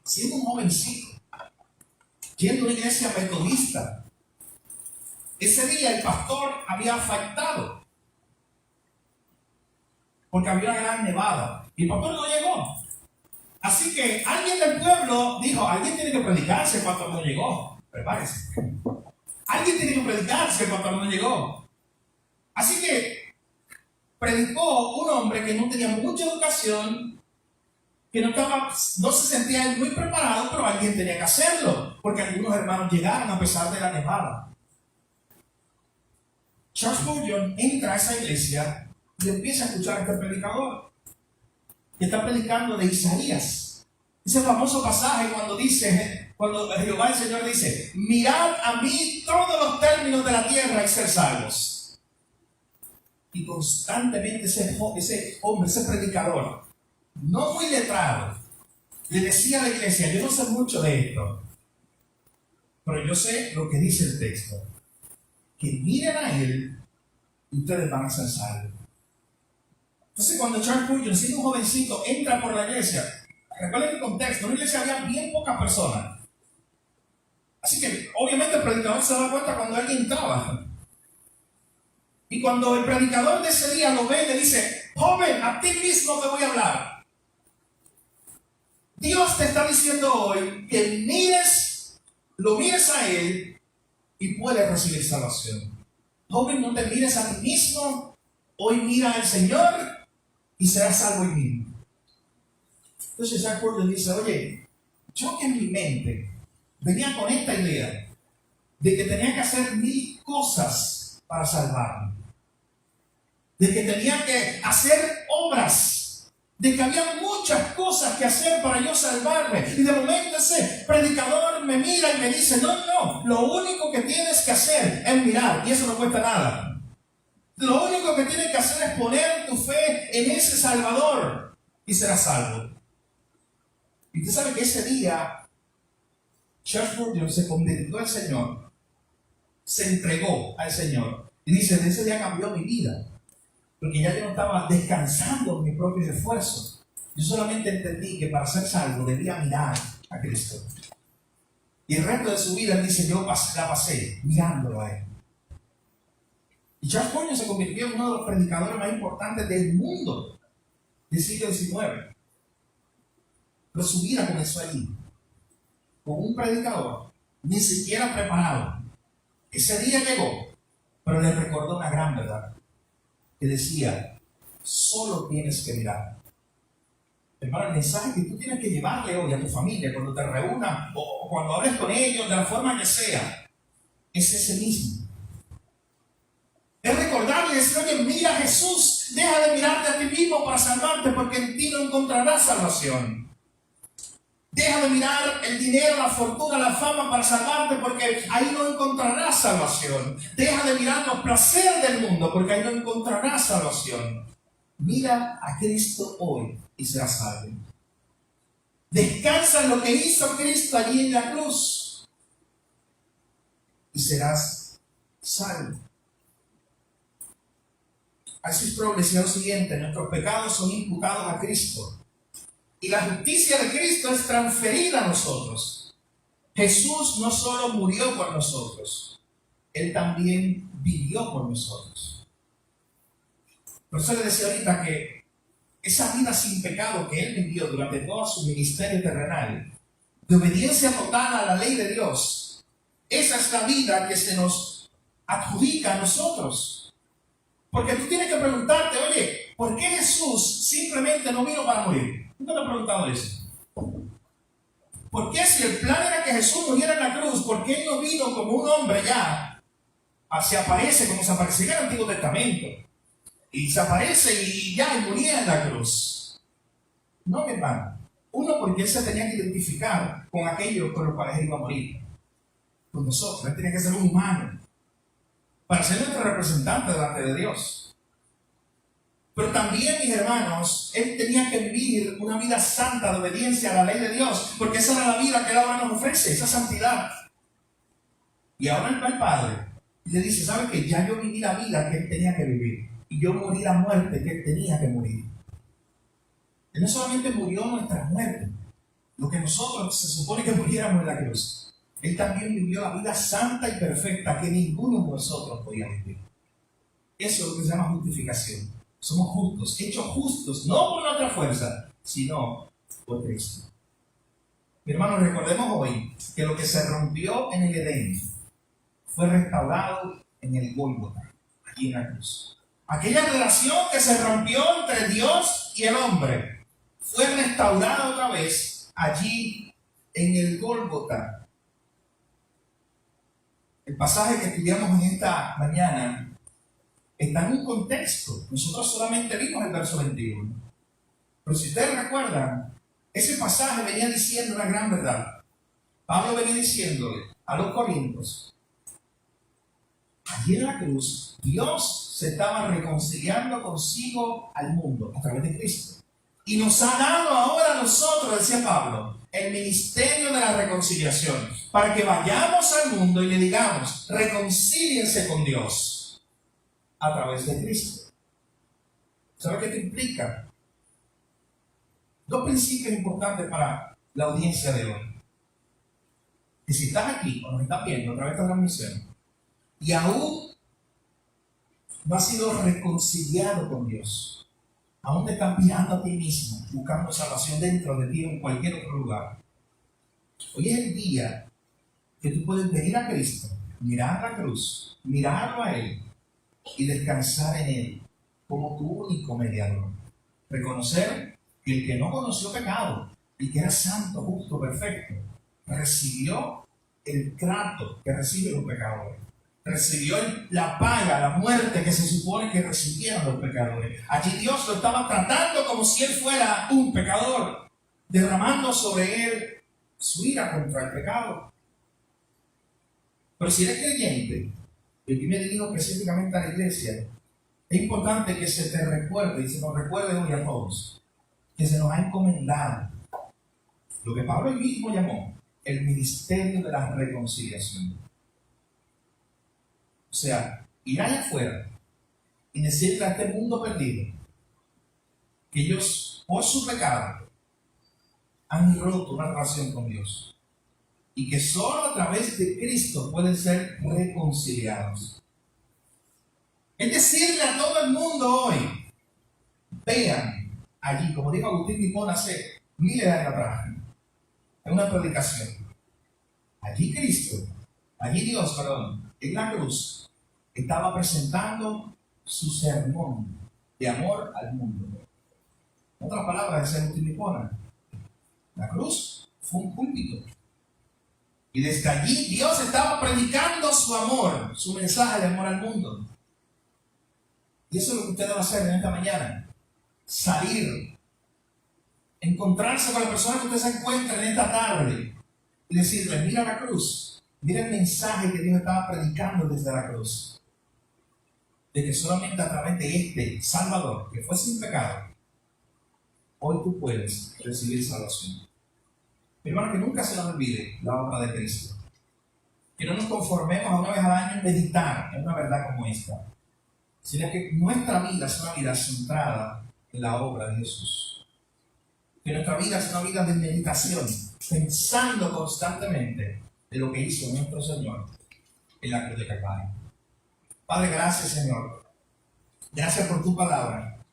siendo un jovencito, yendo a una iglesia metodista, ese día el pastor había faltado porque había una gran nevada y el pastor no llegó. Así que alguien del pueblo dijo, alguien tiene que predicar si el pastor no llegó. Prepárese. Alguien tiene que predicar si el pastor no llegó. Así que predicó un hombre que no tenía mucha educación, que no se sentía muy preparado, pero alguien tenía que hacerlo, porque algunos hermanos llegaron a pesar de la nevada. Charles Spurgeon entra a esa iglesia y empieza a escuchar a este predicador, que está predicando de Isaías. Ese famoso pasaje cuando Jehová el Señor dice, mirad a mí todos los términos de la tierra y ser salvos. Y constantemente ese hombre, ese predicador, no muy letrado, le decía a la iglesia, yo no sé mucho de esto, pero yo sé lo que dice el texto, que miren a él y ustedes van a ser salvos. Entonces cuando Charles Spurgeon, siendo un jovencito, entra por la iglesia, recuerden el contexto, en una iglesia había bien pocas personas. Así que obviamente el predicador se da cuenta cuando alguien entraba. Y cuando el predicador de ese día lo ve, le dice, joven, a ti mismo te voy a hablar. Dios te está diciendo hoy que lo mires a Él y puedes recibir salvación. Joven, no te mires a ti mismo, hoy mira al Señor y serás salvo en mí. Entonces Jack Gordon dice, oye, yo que en mi mente venía con esta idea de que tenía que hacer 1000 cosas para salvarme. De que tenía que hacer obras, de que había muchas cosas que hacer para yo salvarme. Y de momento ese predicador me mira y me dice, no, lo único que tienes que hacer es mirar, y eso no cuesta nada. Lo único que tienes que hacer es poner tu fe en ese Salvador y serás salvo. Y usted sabe que ese día Charles Spurgeon se convirtió al Señor, se entregó al Señor, y dice, de ese día cambió mi vida. Porque ya yo no estaba descansando en mis propios esfuerzos. Yo solamente entendí que para ser salvo debía mirar a Cristo. Y el resto de su vida, él dice, yo la pasé mirándolo a Él. Y Charles Spurgeon se convirtió en uno de los predicadores más importantes del mundo del siglo XIX. Pero su vida comenzó allí, con un predicador ni siquiera preparado. Ese día llegó, pero le recordó una gran verdad. Que decía, solo tienes que mirar. Hermano, el mensaje que tú tienes que llevarle hoy a tu familia cuando te reúnas o cuando hables con ellos de la forma que sea, es ese mismo. Es recordarle y decir, oye, mira a Jesús, deja de mirarte a ti mismo para salvarte porque en ti no encontrarás salvación. Deja de mirar el dinero, la fortuna, la fama para salvarte porque ahí no encontrarás salvación. Deja de mirar los placeres del mundo porque ahí no encontrarás salvación. Mira a Cristo hoy y serás salvo. Descansa en lo que hizo Cristo allí en la cruz y serás salvo. Así decía lo siguiente: nuestros pecados son imputados a Cristo y la justicia de Cristo es transferida a nosotros. Jesús no solo murió por nosotros, Él también vivió por nosotros. Por eso le decía ahorita que esa vida sin pecado que Él vivió durante todo su ministerio terrenal, de obediencia total a la ley de Dios, esa es la vida que se nos adjudica a nosotros. Porque tú tienes que preguntarte, oye, ¿por qué Jesús simplemente no vino para morir? ¿Nunca te has preguntado eso? ¿Por qué, si el plan era que Jesús muriera en la cruz, por qué Él no vino como un hombre ya? Se aparece como se aparecía en el Antiguo Testamento. Y se aparece y ya, y moría en la cruz. No, mi hermano. Uno, porque Él se tenía que identificar con aquellos con los cuales Él iba a morir. Con nosotros. Él tenía que ser un humano para ser nuestro representante delante de Dios. Pero también, mis hermanos, Él tenía que vivir una vida santa de obediencia a la ley de Dios, porque esa era la vida que Él ahora nos ofrece, esa santidad. Y ahora Él va al Padre y le dice, ¿sabe qué? Ya yo viví la vida que Él tenía que vivir, y yo morí la muerte que Él tenía que morir. Él no solamente murió nuestra muerte, lo que nosotros se supone que muriéramos en la cruz, Él también vivió la vida santa y perfecta que ninguno de nosotros podía vivir. Eso es lo que se llama justificación. Somos justos, hechos justos, no por nuestra fuerza, sino por Cristo. Mi hermano, recordemos hoy que lo que se rompió en el Edén fue restaurado en el Gólgota, allí en la cruz. Aquella relación que se rompió entre Dios y el hombre fue restaurada otra vez allí en el Gólgota. El pasaje que estudiamos en esta mañana está en un contexto. Nosotros solamente vimos el verso 21. Pero si ustedes recuerdan, ese pasaje venía diciendo una gran verdad. Pablo venía diciéndole a los corintios, allí en la cruz, Dios se estaba reconciliando consigo al mundo a través de Cristo. Y nos ha dado ahora a nosotros, decía Pablo, el ministerio de la reconciliación, para que vayamos al mundo y le digamos, reconcíliense con Dios a través de Cristo. ¿Sabe qué te implica? Dos principios importantes para la audiencia de hoy. Que si estás aquí o nos estás viendo a través de esta transmisión y aún no has sido reconciliado con Dios, aún te estás mirando a ti mismo, buscando salvación dentro de ti o en cualquier otro lugar, hoy es el día que tú puedes venir a Cristo, mirar la cruz, mirarlo a Él y descansar en Él como tu único mediador. Reconocer que el que no conoció pecado y que era santo, justo, perfecto, recibió el trato que reciben los pecadores. Recibió la paga, la muerte que se supone que recibieron los pecadores. Allí Dios lo estaba tratando como si Él fuera un pecador, derramando sobre Él su ira contra el pecado. Pero si eres creyente, y aquí me dirijo específicamente a la iglesia, es importante que se te recuerde, y se nos recuerde hoy a todos, que se nos ha encomendado lo que Pablo mismo llamó el ministerio de la reconciliación. O sea, ir allá afuera y decirle a este mundo perdido que ellos, por su pecado, han roto una relación con Dios y que solo a través de Cristo pueden ser reconciliados. Es decirle a todo el mundo hoy, vean allí, como dijo Agustín de Hipona hace miles de años atrás, en una predicación, allí Cristo, allí Dios, perdón, en la cruz, estaba presentando su sermón de amor al mundo. En otras palabras, decía Agustín de Hipona, la cruz fue un púlpito. Y desde allí Dios estaba predicando su amor, su mensaje de amor al mundo. Y eso es lo que usted debe hacer en esta mañana. Salir, encontrarse con la persona que usted se encuentra en esta tarde y decirle, mira la cruz, mira el mensaje que Dios estaba predicando desde la cruz. De que solamente a través de este Salvador, que fue sin pecado, hoy tú puedes recibir salvación. Mi hermano, que nunca se nos olvide la obra de Cristo. Que no nos conformemos a una vez al año en meditar en una verdad como esta, sino que nuestra vida es una vida centrada en la obra de Jesús. Que nuestra vida es una vida de meditación, pensando constantemente en lo que hizo nuestro Señor en la cruz de Calvario. Padre, gracias, Señor. Gracias por tu palabra.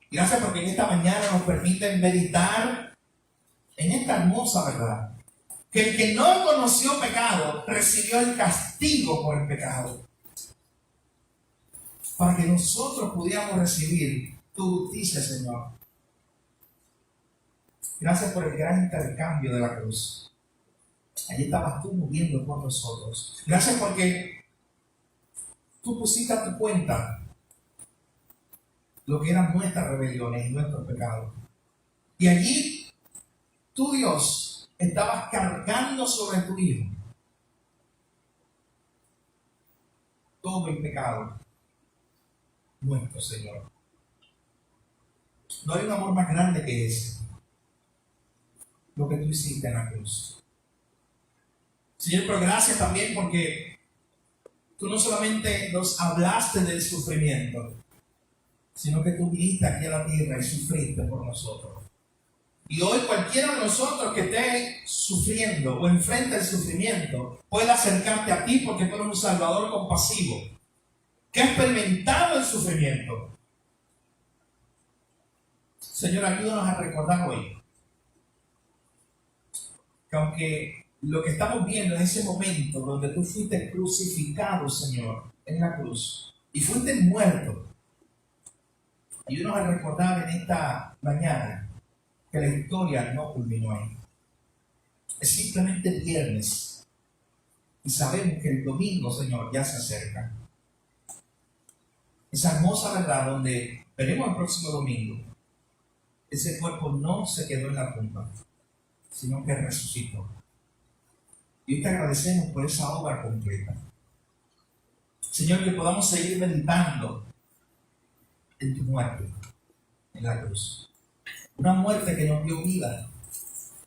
Gracias porque en esta mañana nos permiten meditar en esta hermosa verdad. Que el que no conoció pecado recibió el castigo por el pecado, para que nosotros pudiéramos recibir tu justicia, Señor. Gracias por el gran intercambio de la cruz. Allí estabas tú muriendo por nosotros. Gracias porque tú pusiste a tu cuenta lo que eran nuestras rebeliones y nuestros pecados. Y allí tú, Dios, estabas cargando sobre tu Hijo todo el pecado nuestro, Señor. No hay un amor más grande que ese, lo que tú hiciste en la cruz. Señor, pero gracias también porque tú no solamente nos hablaste del sufrimiento, sino que tú viniste aquí a la tierra y sufriste por nosotros. Y hoy cualquiera de nosotros que esté sufriendo o enfrente al sufrimiento puede acercarte a ti porque tú eres un Salvador compasivo que ha experimentado el sufrimiento. Señor, ayúdanos a recordar hoy que aunque lo que estamos viendo en ese momento donde tú fuiste crucificado, Señor, en la cruz y fuiste muerto, ayúdanos a recordar en esta mañana que la historia no culminó ahí. Es simplemente viernes y sabemos que el domingo, Señor, ya se acerca. Esa hermosa verdad donde veremos el próximo domingo, ese cuerpo no se quedó en la tumba, sino que resucitó. Y hoy te agradecemos por esa obra completa. Señor, que podamos seguir meditando en tu muerte, en la cruz. Una muerte que nos dio vida.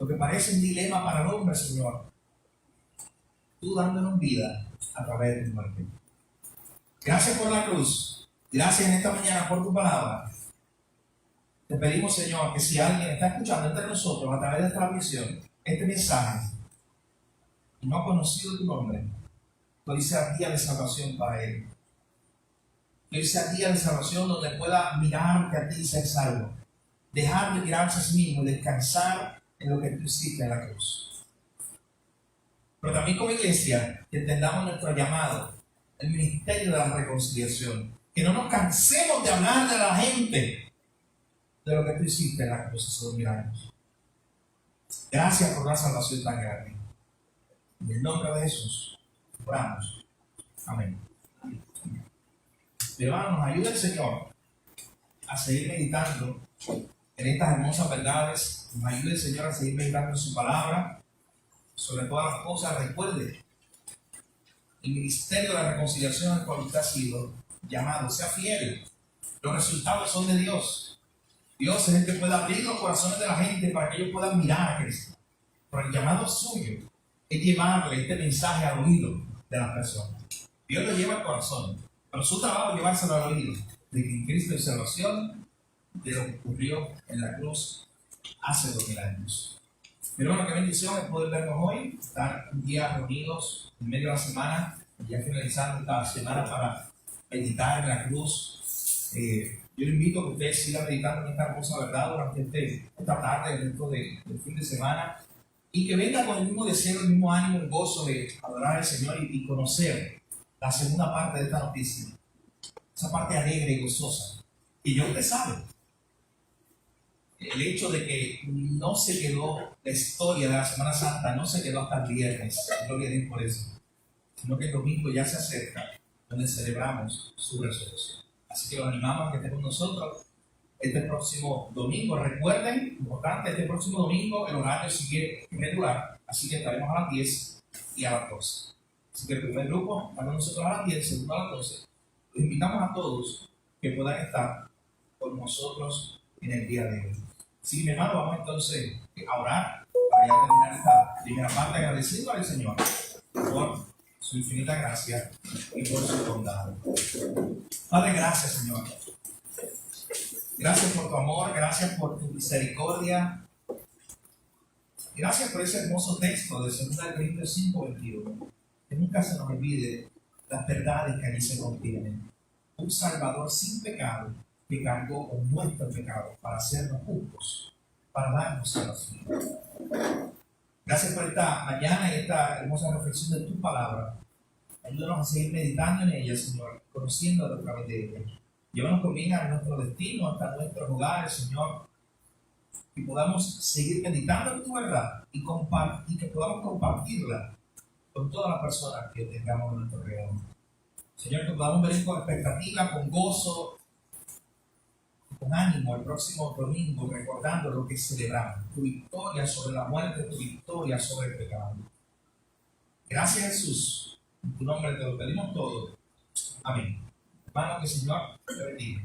Lo que parece un dilema para el hombre, Señor. Tú dándonos vida a través de tu muerte. Gracias por la cruz. Gracias en esta mañana por tu palabra. Te pedimos, Señor, que si alguien está escuchando entre nosotros a través de esta transmisión, este mensaje, y no ha conocido tu nombre, que hoy sea día de salvación para él. Que hoy sea día de salvación donde pueda mirarte a ti y ser salvo. Dejar de mirarse a sí mismo y descansar en lo que tú hiciste en la cruz. Pero también como iglesia, que entendamos nuestro llamado, el ministerio de la reconciliación. Que no nos cansemos de hablar de la gente de lo que tú hiciste en la cruz hace 2000 años. Gracias por la salvación tan grande. En el nombre de Jesús, oramos. Amén. Hermanos, nos ayuda el Señor a seguir meditando en estas hermosas verdades. Nos ayuda el Señor a seguir meditando en su palabra. Sobre todas las cosas, recuerde el ministerio de la reconciliación al cual usted ha sido llamado. Sea fiel. Los resultados son de Dios. Dios es el que puede abrir los corazones de la gente para que ellos puedan mirar a Cristo. Pero el llamado suyo es llevarle este mensaje al oído de las personas. Dios lo lleva al corazón, pero su trabajo es llevárselo al oído de que en Cristo hay salvación de lo que ocurrió en la cruz hace 2000 años. Pero bueno, qué bendición es poder vernos hoy, estar un día reunidos en medio de la semana, ya finalizando esta semana para meditar en la cruz. Yo le invito a que ustedes sigan meditando en esta hermosa verdad durante esta tarde, dentro del fin de semana, y que venga con el mismo deseo, el mismo ánimo, el gozo de adorar al Señor y conocer la segunda parte de esta noticia, esa parte alegre y gozosa. Y ya usted sabe, el hecho de que no se quedó la historia de la Semana Santa, no se quedó hasta el viernes, gloria a Dios por eso, sino que el domingo ya se acerca, donde celebramos su resurrección. Así que los animamos a que estén con nosotros este próximo domingo. Recuerden, importante, este próximo domingo el horario sigue irregular, así que estaremos a las 10 y a las 12. Así que el primer grupo está con nosotros a las 10, el segundo a las 12. Los invitamos a todos que puedan estar con nosotros en el día de hoy. Sí, mi hermano, vamos entonces a orar para ya terminar esta primera parte, agradeciendo al Señor por su infinita gracia y por su bondad. Padre, gracias, Señor. Gracias por tu amor, gracias por tu misericordia. Gracias por ese hermoso texto de 2 Corintios 5:21. Que nunca se nos olvide las verdades que allí se contienen. Un Salvador sin pecado que cargó con nuestro pecado para hacernos justos, para darnos salvación. Gracias por esta mañana y esta hermosa reflexión de tu palabra. Ayúdanos a seguir meditando en ella, Señor, conociéndola a través de ella. Llévanos con bien a nuestro destino, hasta nuestros hogares, Señor, y podamos seguir meditando en tu verdad y que podamos compartirla con todas las personas que tengamos en nuestro alrededor. Señor, que podamos venir con expectativa, con gozo, con ánimo el próximo domingo, recordando lo que celebramos, tu victoria sobre la muerte, tu victoria sobre el pecado. Gracias, Jesús. En tu nombre te lo pedimos todo. Amén. Hermano, que el Señor te bendiga.